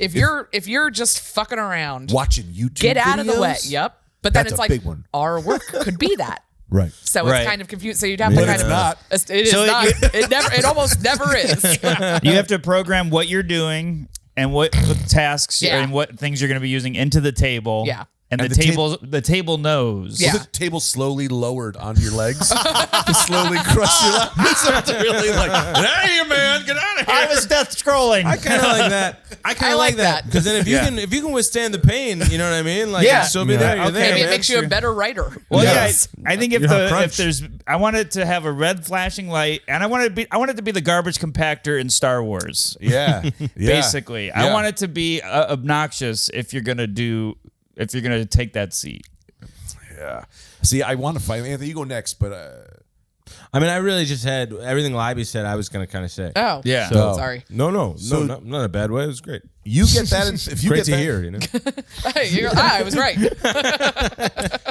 if you're just fucking around, Watching YouTube. get out of the way. videos? Yep. But then That's it's a like big one. our work could be that. Right. So Right. it's kind of confused. So you'd have to But kind it's of not. It is So not. It almost never is. You have to program what you're doing and what tasks Yeah. and what things you're going to be using into the table. Yeah. And, And the table knows. Yeah. Was the table slowly lowered onto your legs to slowly crush your legs? So it's really like, get out of here, man. Get out of here. I was death scrolling. I kind of like that. I kind I of like like that that. because then if you Yeah. can withstand the pain, you know what I mean? Like Yeah. you'll still be there. You're Okay. there. Maybe it man. makes you a better writer. Well, Yes. yeah, I think if You're not crunch. I want it to have a red flashing light, and I want it to be the garbage compactor in Star Wars. Yeah. Yeah. Basically, Yeah. I want it to be obnoxious if you're gonna take that seat. Yeah. See, I want to fight. Anthony, you go next, but I mean, I really just had everything Libby said. I was gonna kind of say. Oh, Yeah. So- sorry. No, So- not in a bad way. It was great. you get that. If you Great get to that, hear. You know. Hey, I was right.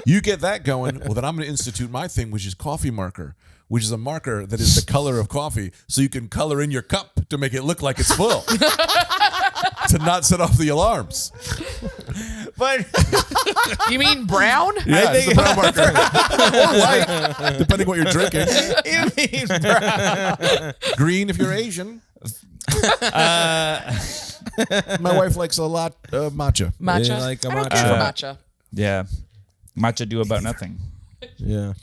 you get that going. Well, then I'm going to institute my thing, which is coffee marker, which is a marker that is the color of coffee, so you can color in your cup to make it look like it's full, to not set off the alarms. But You mean brown? Yeah, it's a brown marker or white, depending what you're drinking. Green if you're Asian. My wife likes a lot of matcha. Matcha. Yeah, like a I don't matcha. care for matcha. yeah, matcha do about nothing. Yeah.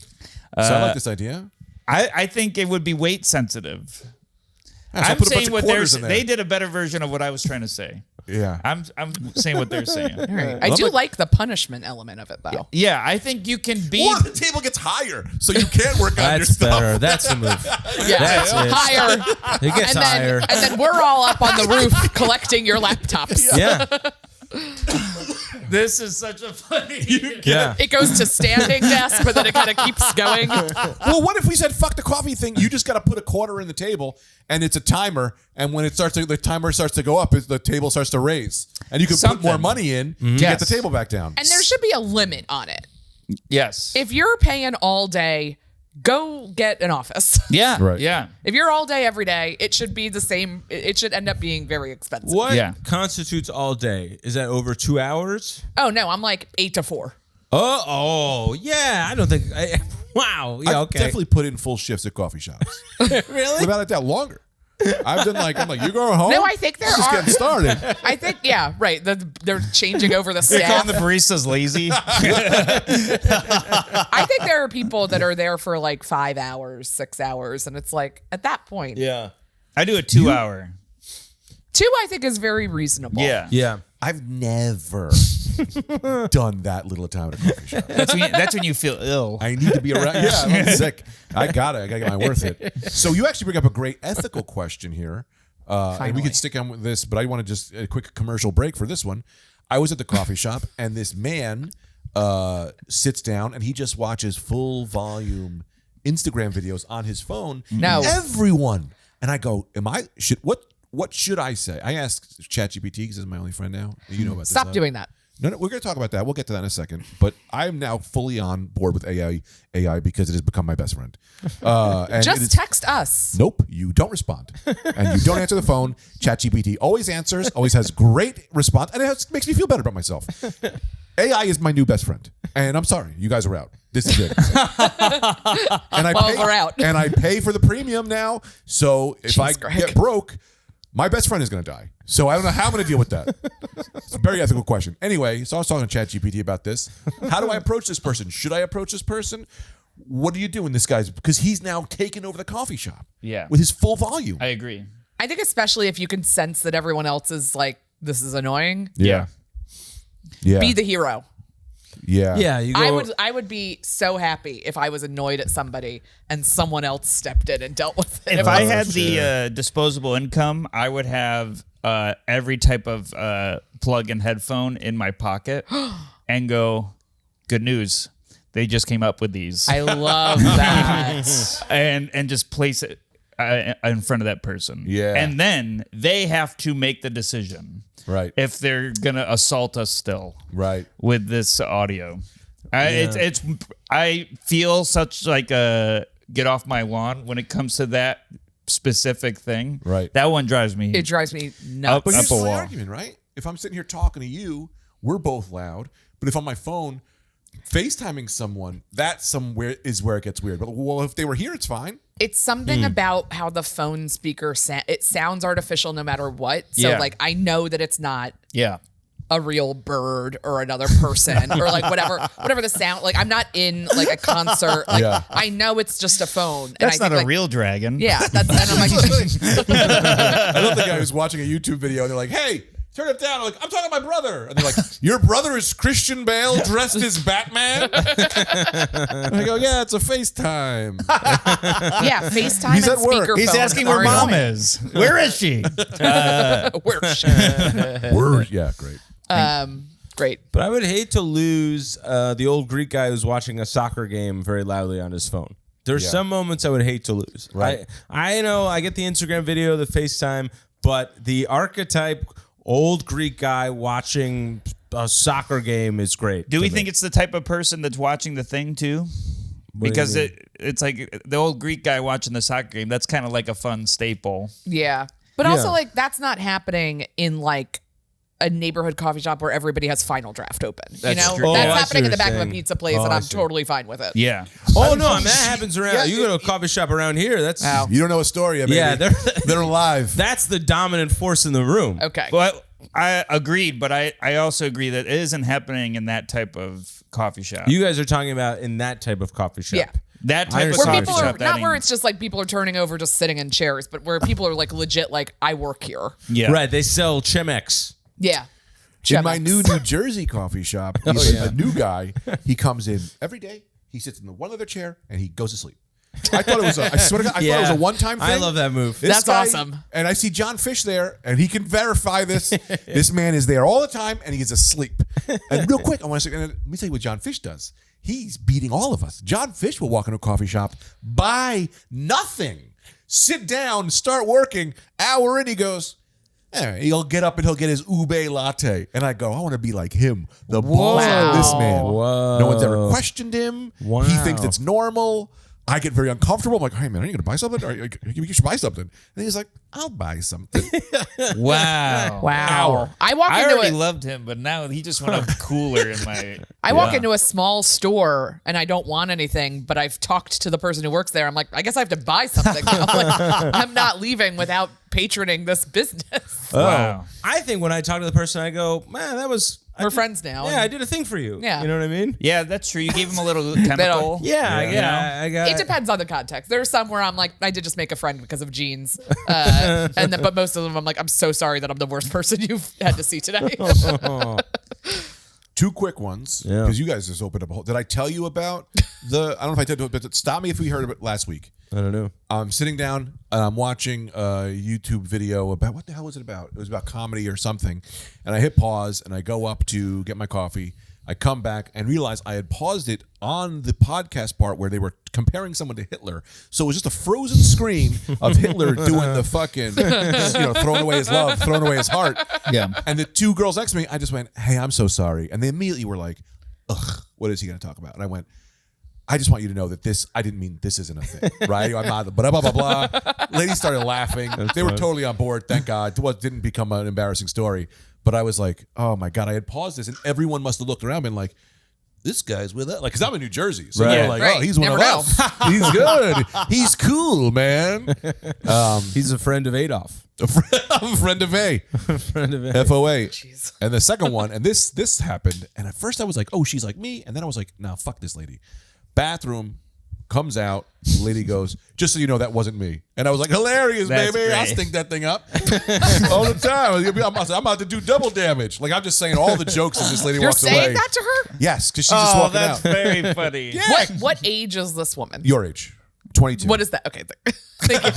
So I like this idea. I think it would be weight sensitive. Yeah, so I I'm put a bunch saying of what quarters in there. they did a better version of what I was trying to say. Yeah. I'm saying what they're saying. I do like the punishment element of it, though. Yeah, I think you can be. Or the table gets higher, so you can't work on your That's stuff. better. That's the move. Yeah, That's it. higher. It gets And higher. then we're all up on the roof collecting your laptops. Yeah. This is such a funny. Yeah. It goes to standing desk, but then it kind of keeps going. Well, what if we said fuck the coffee thing? You just got to put a quarter in the table, and it's a timer. And when the timer starts to go up, the table starts to raise, and you can put more Something. money in to get Yes. the table back down. And there should be a limit on it. Yes. If you're paying all day, go get an office. Yeah. Right. Yeah. If you're all day every day, it should be the same. It should end up being very expensive. What Yeah. constitutes all day? Is that over 2 hours? Oh no, I'm like 8 to 4. Oh, yeah. I don't think. Wow. Yeah. I've Okay. definitely put in full shifts at coffee shops. Really? Without a doubt, longer. I'm like, you going home? No, I think there Just are. getting started. I think right. They're changing over the You're calling staff. the baristas lazy. I think there are people that are there for like 5 hours, 6 hours, and it's like at that point, Yeah. I do a 2 hour. 2 I think is very reasonable. Yeah. Yeah. I've never done that little time at a coffee shop. That's when you feel ill. I need to be around. Yeah, I'm sick. I gotta get my worth it. So you actually bring up a great ethical question here. And we Finally. could stick on with this, but I want to just a quick commercial break for this one. I was at the coffee shop, and this man sits down, and he just watches full volume Instagram videos on his phone. No. Everyone. And I go, what should I say? I asked ChatGPT because it's my only friend now. You know about this. Stop huh? doing that. No, we're going to talk about that. We'll get to that in a second. But I am now fully on board with AI because it has become my best friend. And Just text us. Nope, you don't respond. And you don't answer the phone. ChatGPT always answers, always has great response, and makes me feel better about myself. AI is my new best friend. And I'm sorry, you guys are out. This is it. And We're out. And I pay for the premium now. So if I get broke, my best friend is going to die. So I don't know how I'm going to deal with that. It's a very ethical question. Anyway, so I was talking to ChatGPT about this. How do I approach this person? Should I approach this person? What do you do in this guy's? Because he's now taken over the coffee shop. Yeah. With his full volume. I agree. I think especially if you can sense that everyone else is like, this is annoying. Yeah. Yeah. Be the hero. Yeah. Yeah, you go, I would be so happy if I was annoyed at somebody and someone else stepped in and dealt with it. If I had the disposable income, I would have every type of plug-in headphone in my pocket and go, good news. They just came up with these. I love that. and just place it in front of that person. Yeah. And then they have to make the decision. Right. If they're going to assault us still. Right. With this audio. I feel such like a get off my lawn when it comes to that specific thing. Right. That one drives me. It drives me nuts. But here's a my wall. argument, right? If I'm sitting here talking to you, we're both loud. But if on my phone, FaceTiming someone, that somewhere is where it gets weird. But well, if they were here, it's fine. It's something about how the phone speaker it sounds artificial no matter what. So Yeah. like I know that it's not Yeah. a real bird or another person or like whatever the sound. Like I'm not in like a concert. Like Yeah. I know it's just a phone. And That's I not think, a like, real dragon. Yeah, that's and I'm like, I love the guy who's watching a YouTube video and they're like, hey, turn it down. I'm like, I'm talking to my brother. And they're like, your brother is Christian Bale dressed as Batman? And I go, yeah, it's a FaceTime. yeah, FaceTime He's and at work. speakerphone. He's asking where are mom annoying. is. Where is she? Where is she? Yeah, great. Great. but I would hate to lose the old Greek guy who's watching a soccer game very loudly on his phone. There's Yeah. some moments I would hate to lose. Right. I know I get the Instagram video, the FaceTime, but the archetype old Greek guy watching a soccer game is great. Do to we me. think it's the type of person that's watching the thing too? What do you Because mean? it's like the old Greek guy watching the soccer game. That's kind of like a fun staple. Yeah. But also like that's not happening in like a neighborhood coffee shop where everybody has Final Draft open. That's you know? true. Oh, That's I see happening in what the back you're of a saying. pizza place Oh, and I I'm see. totally fine with it. Yeah. Oh no, I mean, that happens around. Yeah, you go to a coffee shop around here. That's Wow. You don't know Astoria, baby. Yeah, they're live. that's the dominant force in the room. Okay. Well, I agreed, but I also agree that it isn't happening in that type of coffee shop. You guys are talking about in that type of coffee shop. Yeah. That I type of where coffee people shop. are that not where ain't- it's just like people are turning over just sitting in chairs, but where people are like legit like I work here. yeah. Right, they sell Chemex. Yeah. In my Chemex. new New Jersey coffee shop, he's a new guy. He comes in every day. He sits in the one other chair and he goes to sleep. I thought it was I swear to God, I thought it was a one-time thing. I love that move. This That's guy- awesome. And I see John Fish there, and he can verify this. This man is there all the time, and he is asleep. And real quick, I want to say, let me tell you what John Fish does. He's beating all of us. John Fish will walk into a coffee shop, buy nothing, sit down, start working. Hour in, he goes, he'll get up and he'll get his ube latte. And I go, I want to be like him. The balls on this man. Whoa. No one's ever questioned him. Wow. He thinks it's normal. I get very uncomfortable. I'm like, hey, man, are you going to buy something? Or you should buy something. And he's like, I'll buy something. Wow. Wow. I walk I into already a loved him, but now he just went up cooler in my. I walk into a small store and I don't want anything, but I've talked to the person who works there. I'm like, I guess I have to buy something. I'm not leaving without patroning this business. Wow. I think when I talk to the person, I go, man, that was. We're friends now. Yeah, I did a thing for you. Yeah. You know what I mean? Yeah, that's true. You gave him a little chemical. Yeah, Yeah. I got It depends on the context. There's some where I'm like, I did just make a friend because of jeans, but most of them I'm like, I'm so sorry that I'm the worst person you've had to see today. Two quick ones, Yeah. because you guys just opened up a whole. Did I tell you about I don't know if I did, but stop me if we heard of it last week. I don't know. I'm sitting down and I'm watching a YouTube video about what the hell was it about? It was about comedy or something. And I hit pause and I go up to get my coffee. I come back and realize I had paused it on the podcast part where they were comparing someone to Hitler. So it was just a frozen screen of Hitler doing the fucking, throwing away his love, throwing away his heart. Yeah. And the two girls next to me, I just went, hey, I'm so sorry. And they immediately were like, ugh, what is he going to talk about? And I went, I just want you to know that I didn't mean this isn't a thing, right? I'm not, blah, blah, blah, blah. Ladies started laughing. They were totally on board. Thank God. It didn't become an embarrassing story. But I was like, oh my God, I had paused this and everyone must have looked around and been like, this guy's with us. Like, because I'm in New Jersey. So they're like, oh, he's one of us. He's good. He's cool, man. He's a friend of Adolf. A friend of A. Friend of A. FOA. Jeez. And the second one, and this happened. And at first I was like, oh, she's like me. And then I was like, no, fuck this lady. Bathroom. Comes out, lady goes, just so you know, that wasn't me. And I was like, hilarious, That's baby. I'll great. stink that thing up all the time. I'm about to do double damage. Like, I'm just saying all the jokes as this lady You're walks away. saying that to her? Yes, because she's just Oh, walking that's out. very funny. Yeah. What age is this woman? Your age, 22. What is that? Okay, thank you.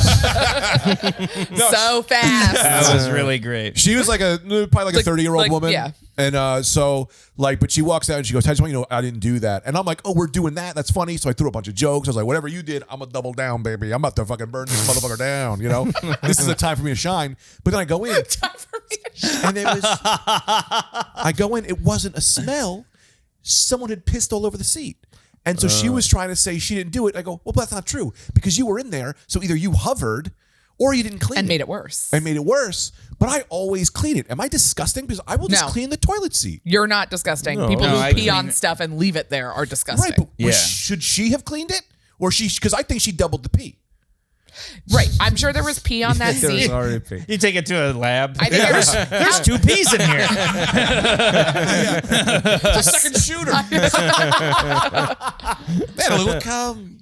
So fast. That was really great. She was like probably like a 30-year-old like, woman. yeah. And but she walks out and she goes, I just want you to know I didn't do that. And I'm like, oh, we're doing that. That's funny. So I threw a bunch of jokes. I was like, whatever you did, I'm going to double down, baby. I'm about to fucking burn this motherfucker down, you know? This is a time for me to shine. But then I go in. Time for me to shine. And I go in, it wasn't a smell. Someone had pissed all over the seat. And so she was trying to say she didn't do it. I go, well, that's not true because you were in there. So either you hovered or you didn't clean And it. made it worse. And made it worse. But I always clean it. Am I disgusting? Because I will just No. clean the toilet seat. You're not disgusting. People No, who I pee clean on it. stuff and leave it there are disgusting. Right. But Yeah. should she have cleaned it? Or because I think she doubled the pee. Right. I'm sure there was pee on that There was seat. already pee. You take it to a lab. I think There's 2 peas in here. It's a second shooter. They had a little cum.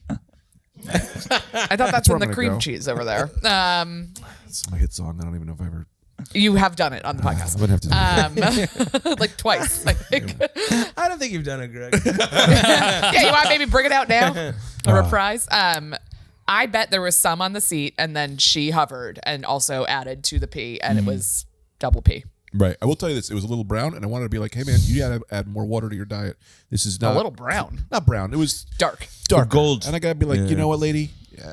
I thought that's where in the I'm gonna cream go. cheese over there. It's my hit song. I don't even know if I ever. You have done it on the I'm podcast. going to have to do it. Like twice, I think. I don't think you've done it, Greg. Yeah, you want to maybe bring it out now? A reprise? I bet there was some on the seat and then she hovered and also added to the pee and it was double pee. Right. I will tell you this. It was a little brown, and I wanted to be like, hey, man, you got to add more water to your diet. This is not. A little brown. Not brown. It was Dark. dark. Gold. And I got to be like, you know what, lady?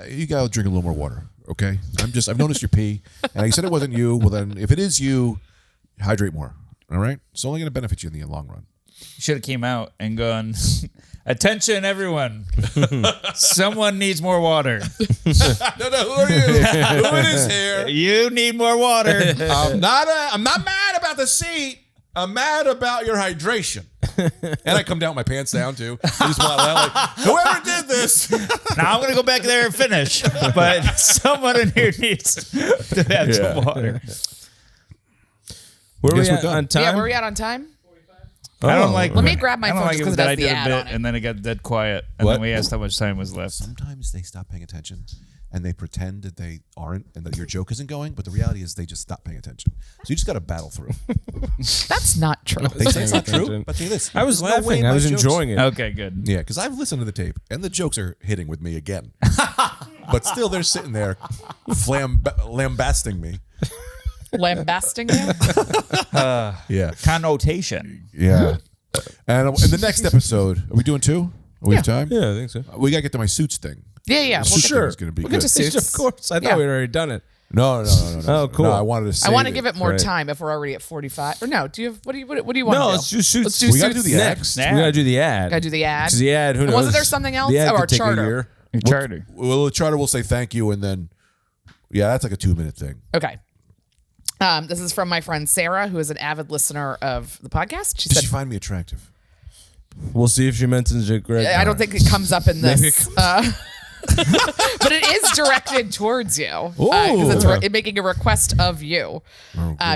You got to drink a little more water, okay? I've noticed your pee, and you said it wasn't you. Well, then, if it is you, hydrate more, all right? It's only going to benefit you in the long run. Should have came out and gone, attention, everyone. Someone needs more water. No, who are you? Who it is here? You need more water. I'm not mad about the seat. I'm mad about your hydration. And I come down with my pants down, too. I just want to like, whoever did this. Now I'm going to go back there and finish. But someone in here needs to have some water. Where Guess we we're at done. on time? Yeah, where are we at on time? I don't like. Let me grab my I don't phone like just it 'cause it that does I the did a ad on bit it. and then it got dead quiet. And What? then we asked how much time was left. Sometimes they stop paying attention and they pretend that they aren't and that your joke isn't going, but the reality is they just stop paying attention. So you just got to battle through. That's not true. They say it's not true, Attention. but say this. I was There's no way laughing. I my was jokes- enjoying it. Okay, good. Yeah, because I've listened to the tape and the jokes are hitting with me again. But still, they're sitting there lambasting me. Lambasting you? Yeah. Connotation. Yeah. And in the next episode, are we doing 2? Are we have time? Yeah, I think so. We got to get to my suits thing. Yeah. We'll Suits get, thing is going to be we'll good. get to suits. Of course. I thought Yeah. we'd already done it. No. Oh, cool. No, I wanted to I save want to give it more Right. time if we're already at 45. Or no, do you have what do you want to do? Let's do suits. Let's do We gotta suits do the ad. Next. Ad. We got to do the ad. Gotta do the ad. 'Cause the ad, who And knows? wasn't there something else? The ad Oh, could our take charter. a year. Your charter. Well, the charter will say thank you, and then, yeah, that's like a 2-minute thing. Okay. This is from my friend Sarah, who is an avid listener of the podcast. She Did said, she find me attractive? We'll see if she mentions it, Greg. I don't think it comes up in Maybe this. But it is directed towards you because it's making a request of you.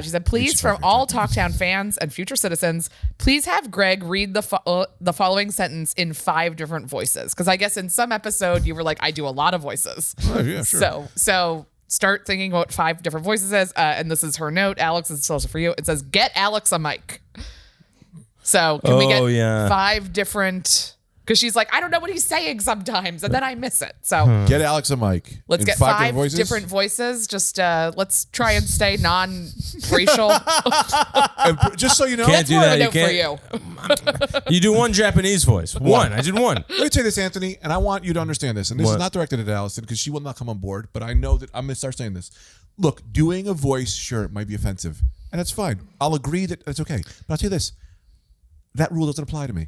She said, please, from all Talktown fans and future citizens, please have Greg read the following sentence in 5 different voices. Because I guess in some episode you were like, I do a lot of voices. Oh, yeah, sure. So start thinking what 5 different voices is. And this is her note. Alex, this is also for you. It says, get Alex a mic. So can we get 5 different because she's like, I don't know what he's saying sometimes, and then I miss it. So Get Alex a mic. let's in get 5 different voices. Just let's try and stay non-racial. And just so you know, Can't That's do more of that. a You note for can't. you. You do one Japanese voice. One. I did one. let me tell you this, Anthony, and I want you to understand this. And this What? is not directed at Allison because she will not come on board, but I know that I'm going to start saying this. Look, doing a voice, sure, it might be offensive, and that's fine. I'll agree that that's okay. But I'll tell you this. That rule doesn't apply to me.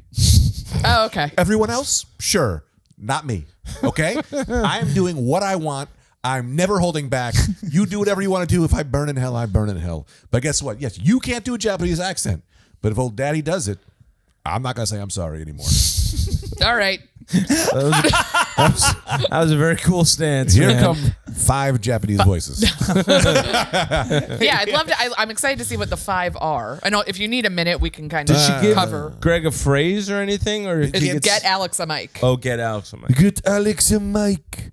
Oh, okay. Everyone else, sure. Not me. Okay? I'm doing what I want. I'm never holding back. You do whatever you want to do. If I burn in hell, I burn in hell. But guess what? Yes, you can't do a Japanese accent. But if old daddy does it, I'm not going to say I'm sorry anymore. All right. That was a very cool stance. Here man. come 5 Japanese voices. Yeah, I'd love to. I'm excited to see what the 5 are. I know if you need a minute, we can kind of Did she give cover. Greg a phrase or anything? Or did he Get Alex a mic. Oh, get Alex. Get Alex a mic.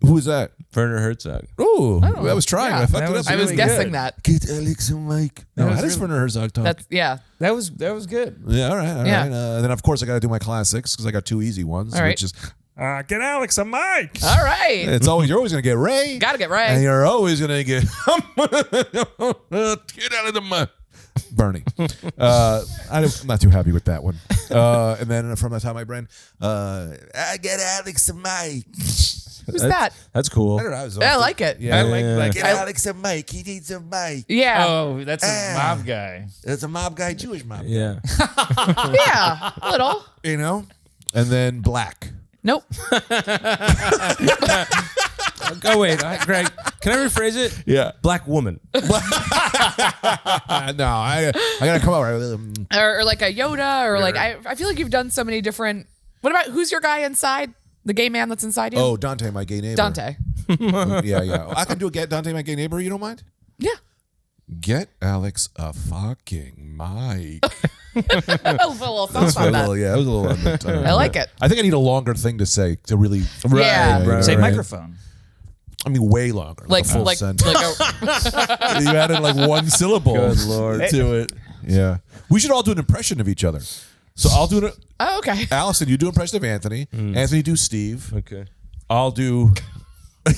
Who's that? Werner Herzog. Oh, I was trying. Yeah. I fucked That it was up. I was really guessing good. that. Get Alex a mic. No, how does Werner Herzog talk? That's yeah. That was good. Yeah, all right, all right. Yeah. Then of course I got to do my classics because I got 2 easy ones, All right. which is Get Alex a mic. All right. it's always you're always gonna get Ray, Gotta get and Ray. you're always gonna get get out of the mud, Bernie. I'm not too happy with that one. And then from the top of my brain, I get Alex a mic. Who's that? That's cool. I don't know. I, was I like it. Yeah, Yeah. get Alex a mic. He needs a mic. Yeah. Oh, that's a mob guy. It's a mob guy, Jewish mob. Yeah. Yeah. A little. You know, and then black. Nope. Oh wait, Greg. Can I rephrase it? Yeah. Black woman. No, I gotta come out. Or like a Yoda, or like I feel like you've done so many different. What about who's your guy inside? The gay man that's inside you? Oh, Dante, my gay neighbor. Dante. Yeah. I can do a get Dante, my gay neighbor. You don't mind? Yeah. Get Alex a fucking mic. A little sauce on that. Yeah, it was a little under. I like it. I think I need a longer thing to say to really. Yeah. Right, Say right. microphone. I mean, way longer. Like a full like sentence. a, You added like 1 syllable. Good Lord. To it. Yeah. We should all do an impression of each other. So I'll do it. oh, okay. Allison, you do an impression of Anthony. Anthony, do Steve. Okay. I'll do.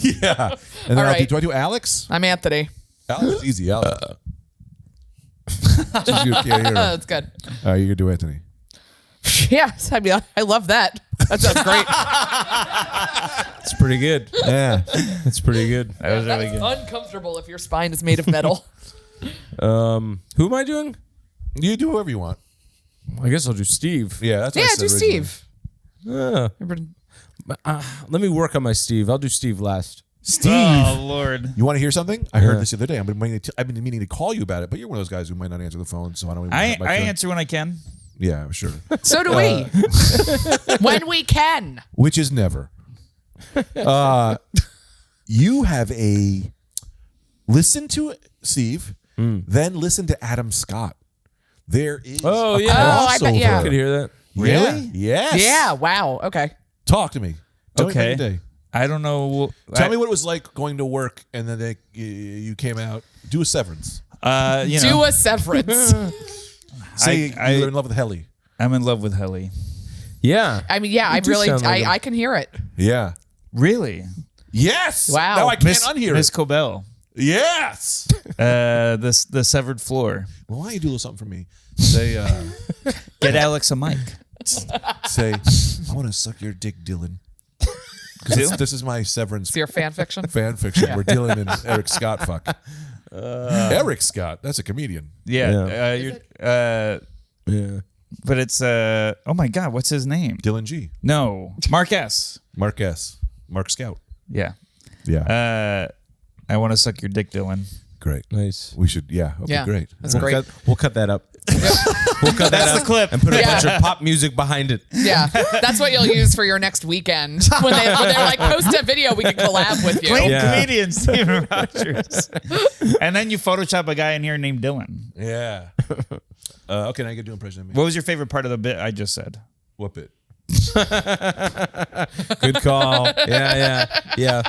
Yeah. And then All I'll right. do I do Alex? I'm Anthony. Alex, easy. Alex. Just you can't hear him. That's good. All right, you can do Anthony. Yes, I mean I love that. That sounds great. It's pretty good. Yeah. It's pretty good. That was really That's good. uncomfortable if your spine is made of metal. Who am I doing? You do whoever you want. I guess I'll do Steve. Yeah, that's what Yeah, I said do originally. Steve. Let me work on my Steve. I'll do Steve last. Steve. Oh Lord. You want to hear something? I heard this the other day. I've been meaning to call you about it, but you're one of those guys who might not answer the phone, so I don't even I have my turn. answer when I can. Yeah, I'm sure. So do we. When we can. Which is never. You have a listen to Steve, then listen to Adam Scott. There is Oh, a yeah. Oh, I bet, yeah. I could hear that. Really? Yes. Yeah. Wow. Okay. Talk to me. Tell me Okay. about your day. I don't know. Tell me what it was like going to work and then you came out. Do a severance. You Do know, a severance. Say I- you're in love with Helly. I'm in love with Helly. Yeah. I mean, yeah, I do really, sound like him. I can hear it. Yeah. Really? Yes. Wow. Now I can't unhear Miss it. Cobell. Yes. The severed floor. Well, why don't you do a little something for me? Say, Get Alex a mic. say, I want to suck your dick, Dylan. Because this is my severance It's your fan fiction. fan fiction where Dylan and Eric Scott fuck. Eric Scott, that's a comedian. Yeah. Yeah. But it's oh my God, what's his name? Dylan G. No, Mark S. Mark S. Mark Scout. Yeah. Yeah. I want to suck your dick, Dylan. Great. Nice. We should, yeah. Okay, Yeah. great. That's great. We'll cut that up. We'll cut that That's up the clip. and put a Yeah. bunch of pop music behind it. Yeah, that's what you'll use for your next weekend when they're like, post a video, we can collab with you. Great Yeah. comedian, Steven Rogers. And then you Photoshop a guy in here named Dylan. Yeah. Okay, now you can do an impression of me. What was your favorite part of the bit I just said? What bit? Good call. Yeah.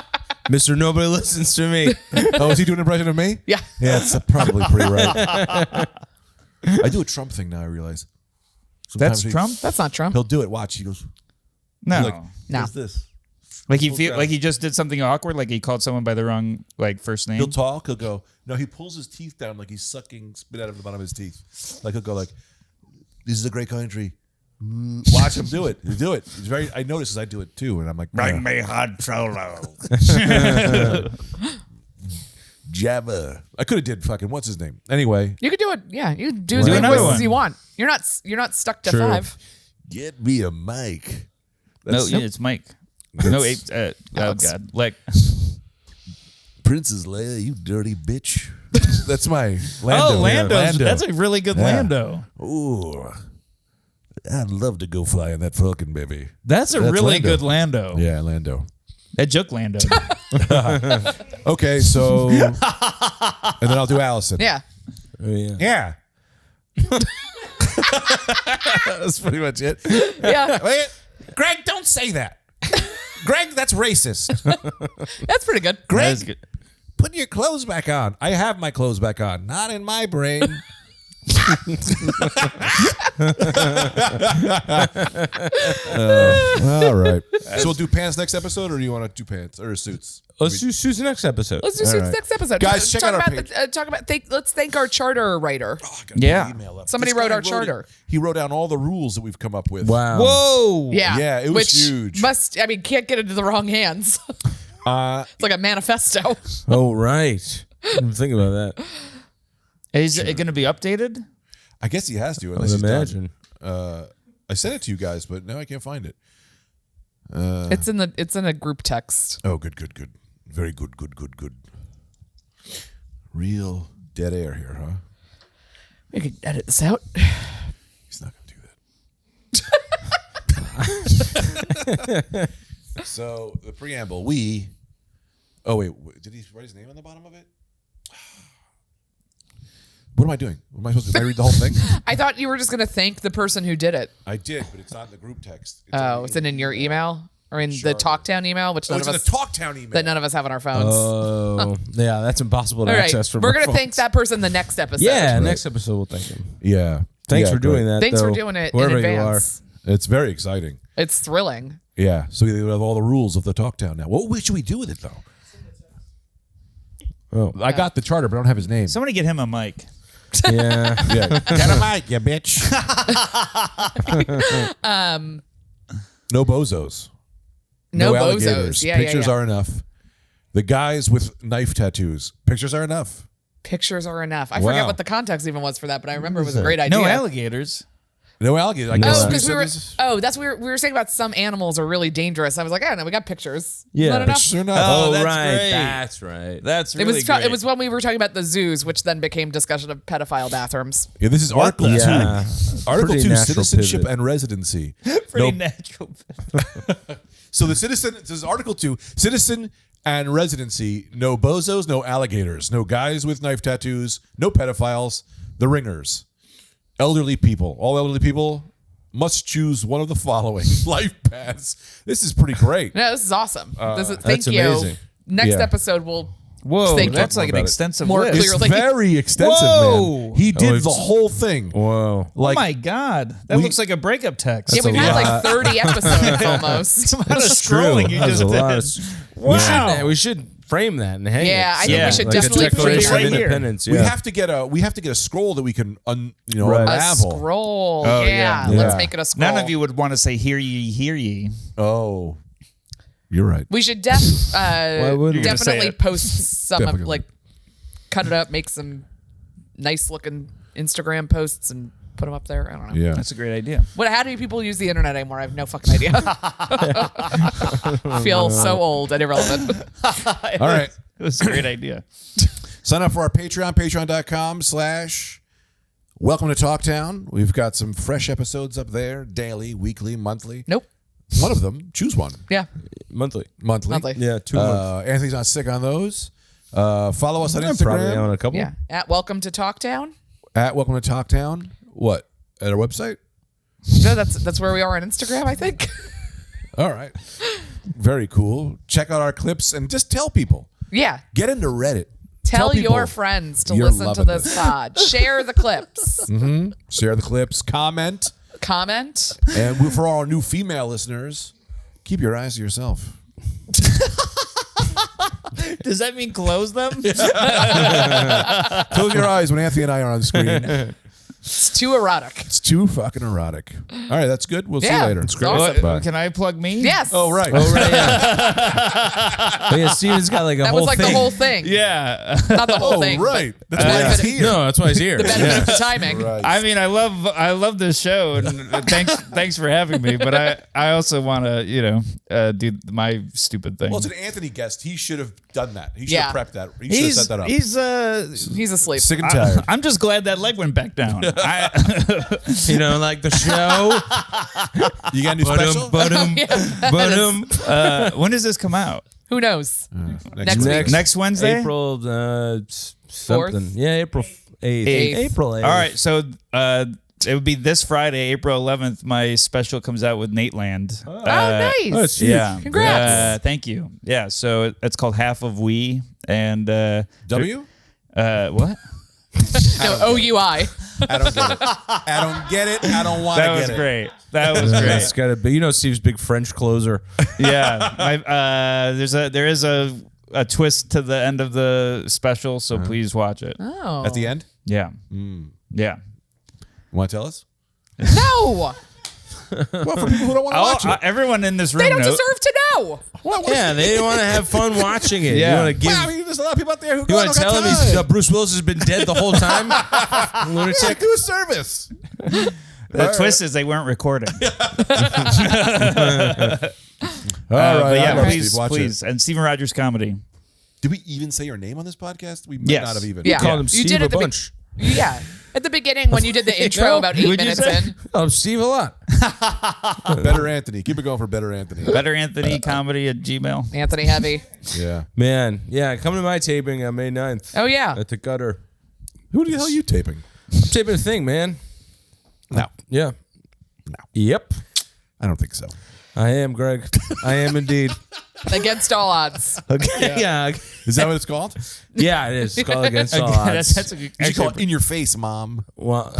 Mr. Nobody listens to me. Oh, is he doing an impression of me? Yeah. Yeah, it's probably pretty right. I do a Trump thing now, I realize. Sometimes That's Trump? That's not Trump. He'll do it. Watch. He goes, No. like, No. what's this? Like he feel like he just did something awkward, like he called someone by the wrong first name. He'll talk. He'll go, no, he pulls his teeth down like he's sucking spit out of the bottom of his teeth. Like he'll go like, this is a great country. Watch him do it. He'll do it. He's very. I notice as I do it too, and I'm like, Bring me Han Solo. Jabba. I could have did fucking what's his name. Anyway, You could do it. Yeah, you can do as Do many another voices one. you want. You're not stuck to True. 5. get me a mic. No, it's Mike. No, oh God, like Princess Leia, you dirty bitch. That's my Lando. oh, Lando. Lando. That's a really good Yeah. Lando. Ooh, I'd love to go fly in that Falcon, baby. That's a That's really Lando. good Lando. Yeah, Lando. That joke Lando. Okay, so and then I'll do Allison. Yeah. Oh, yeah. Yeah. That's pretty much it. Yeah. Wait, Greg, don't say that. Greg, that's racist. That's pretty good. Greg, put your clothes back on. I have my clothes back on. Not in my brain. All right. So we'll do pants next episode, or do you want to do pants or suits? Let's do Sue's next episode. Let's do All Suits right. next episode. Guys, check talk out our about page. talk about. Let's thank our charter writer. Oh, I gotta Yeah. put an email up. Somebody This wrote guy our charter. He wrote down all the rules that we've come up with. Wow. Whoa. Yeah. Yeah, it was which huge. Can't get into the wrong hands. It's like a manifesto. Oh, right. I didn't think about that. Is it going to be updated? I guess he has to. I Unless would he's imagine. done. I sent it to you guys, but now I can't find it. It's in a group text. Oh, good. Very good. Real dead air here, huh? We could edit this out. He's not going to do that. So, the preamble. Oh, wait. Did he write his name on the bottom of it? What am I doing? What am I supposed to do? Did I read the whole thing? I thought you were just going to thank the person who did it. I did, but it's not in the group text. Is it in your email or in the Talktown email, which Oh, none it's of in us the Talktown email. that none of us have on our phones? Oh, yeah, that's impossible to All right, access from we're our gonna phones. thank that person the next episode. Yeah, next episode we'll thank him. Yeah. Thanks Yeah, for doing great. that. Thanks for though, doing it in wherever advance. It's very exciting. It's thrilling. Yeah. So we have all the rules of the Talktown now. What should we do with it, though? Oh, I got the charter, but I don't have his name. Somebody get him a mic. yeah. Yeah. Get a mic, you bitch. No bozos. No bozos. alligators. Yeah, Pictures yeah. are enough. The guys with knife tattoos. Pictures are enough. Pictures are enough. I Wow. forget what the context even was for that, but I remember it was a great idea. No alligators. No alligators. I No. guess Oh, we because said we were. this- Oh, that's we were saying about some animals are really dangerous. I was like, no, we got pictures. Yeah. Not enough. Pictures are enough. Oh, that's right. great. That's right. That's It really was great. it was when we were talking about the zoos, which then became discussion of pedophile bathrooms. Yeah, this is Article 2. Yeah. Article Pretty 2, natural citizenship pivot. and residency. pretty No- natural. So this is Article 2, citizen and residency. No bozos, no alligators, no guys with knife tattoos, no pedophiles, the ringers. Elderly people. All elderly people must choose one of the following life paths. This is pretty great. No, this is awesome. Thank that's you. amazing. Next Yeah. episode we'll Whoa, think that's more like an about it. extensive More list. clearly. It's very extensive, Whoa. man. He did it's- the whole thing. Whoa. Like, oh my God, that we- looks like a breakup text. yeah, we've a had like lot. 30 episodes almost. What a scrolling you That's just a lot did. of- Wow. We should frame that and hang Yeah, it. I think Yeah. we should Like a definitely put it Declaration right of here. Independence. we Yeah. have to get a scroll that we can Right. a unravel. scroll. Oh, yeah. yeah. Let's Yeah. make it a scroll. None of you would want to say "hear ye, hear ye." Oh, you're right. We should wouldn't we? You're gonna say definitely it. post some of Definitely. like cut it up, make some nice looking Instagram posts and put them up there. I don't know. Yeah. That's a great idea. How do people use the internet anymore? I have no fucking idea. I feel so old and irrelevant. All right. It was a great idea. Sign up for our Patreon, patreon.com/welcome to Talktown. We've got some fresh episodes up there, daily, weekly, monthly. Nope. One of them, choose one. Yeah. Monthly. Monthly. Monthly. Yeah, 2 months. Anthony's not sick on those. Follow us on I'm probably on Instagram a couple. Yeah. At Welcome to Talktown. at Welcome to Talktown. What? At our website? No, that's where we are on Instagram, I think. All right. Very cool. Check out our clips and just tell people. Yeah. Get into Reddit. Tell people your friends to you're listen to loving this pod. Share the clips. Share the clips. Comment. comment. And for all our new female listeners, keep your eyes to yourself. Does that mean close them? Close your eyes when Anthony and I are on screen. It's too erotic. It's too fucking erotic. All right, that's good. We'll see you Yeah, later. it's awesome. Bye. Can I plug me? Yes. Oh, right. Oh, right, yeah. But yeah, Steven's got like a That whole was like thing. the whole thing. Yeah. Not the whole Oh, thing. right. But That's the why he's benefit, here. No, that's why he's here. the benefit of the timing. Right. I mean, I love this show, and thanks for having me. But I also want to do my stupid thing. Well, it's an Anthony guest. He should have done that. He should Yeah. have prepped that. He should have set that up. He's asleep. Sick and tired. I'm just glad that leg went back down. Like the show. You got a new special? When does this come out? Who knows? Next week. Next Wednesday? April something. Yeah, April 8th. April 8th. All right, so it would be this Friday, April 11th. My special comes out with Nateland. Oh, nice. Oh, it's huge. Yeah. Congrats. Thank you. Yeah, so it's called Half of We. And W? what? No, OUI. I don't get it. I don't get it. I don't want to That get was it. great. That was It's great. got to be. Steve's big French closer. Yeah. There is a twist to the end of the special, so please watch it. Oh. At the end? Yeah. Yeah. Want to tell us? No. Well, for people who don't want to watch it. Everyone in this room They don't knows. deserve to know. Yeah, they want to have fun watching it. Yeah. You want to give. Well, I mean, there's a lot of people out there who You want to tell him Bruce Willis has been dead the whole time? Yeah, Lunatic. do a service. The twist is they weren't recording. All But right. yeah, all right, please, Steve, watch please. it. And Steven Rogers Comedy. Did we even say your name on this podcast? We may Yes. not have even. Yeah. Called him You Steve did a at the bunch. Yeah. At the beginning when you did the intro about 8 What'd you minutes say? in. Called him Steve a lot. Better Anthony. Keep it going for Better Anthony. Better Anthony Comedy at Gmail. Anthony Heavy. Yeah. Man, yeah, come to my taping on May 9th. Oh, yeah. At the Gutter. Who the hell are you taping? I'm taping a thing, man. No. Yeah. Yep. I don't think so. I am, Greg. I am indeed. Against all odds. Okay. Yeah. Is that what it's called? Yeah, it is. It's called Against All Odds. That's a good, You should call it actually, In Your Face, Mom. Well,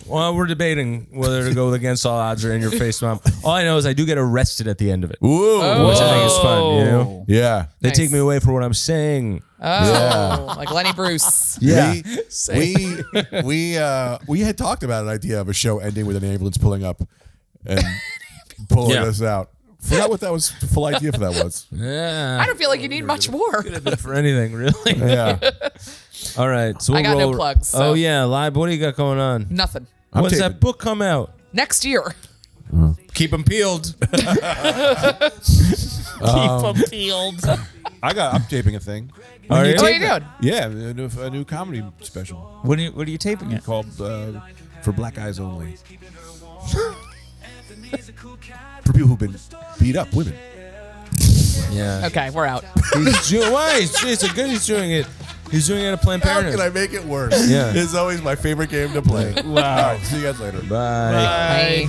we're debating whether to go with Against All Odds or In Your Face, Mom. All I know is I do get arrested at the end of it, Whoa. which I think is fun. You know, Yeah. they Nice. take me away for what I'm saying. Oh, like Lenny Bruce. Yeah. We had talked about an idea of a show ending with an ambulance pulling up and pulling Yeah. us out. Forgot what that was. The full idea for that was. Yeah. I don't feel like you need much more. For anything, really. Yeah. All right. So I got no roll- plugs, so- Oh yeah, live. What do you got going on? Nothing. I'm When's taping. that book come out? Next year. Keep them peeled. I'm taping a thing. Are you? What are you doing? Yeah, a new comedy special what are you taping it? called For Black Eyes Only. For people who've been beat up, women. Yeah. Okay, we're out. He's doing. Why? It's a good. He's doing it. He's doing it at Planned How Parenthood. can I make it worse? Yeah. It's always my favorite game to play. Wow. All right, see you guys later. Bye. Bye.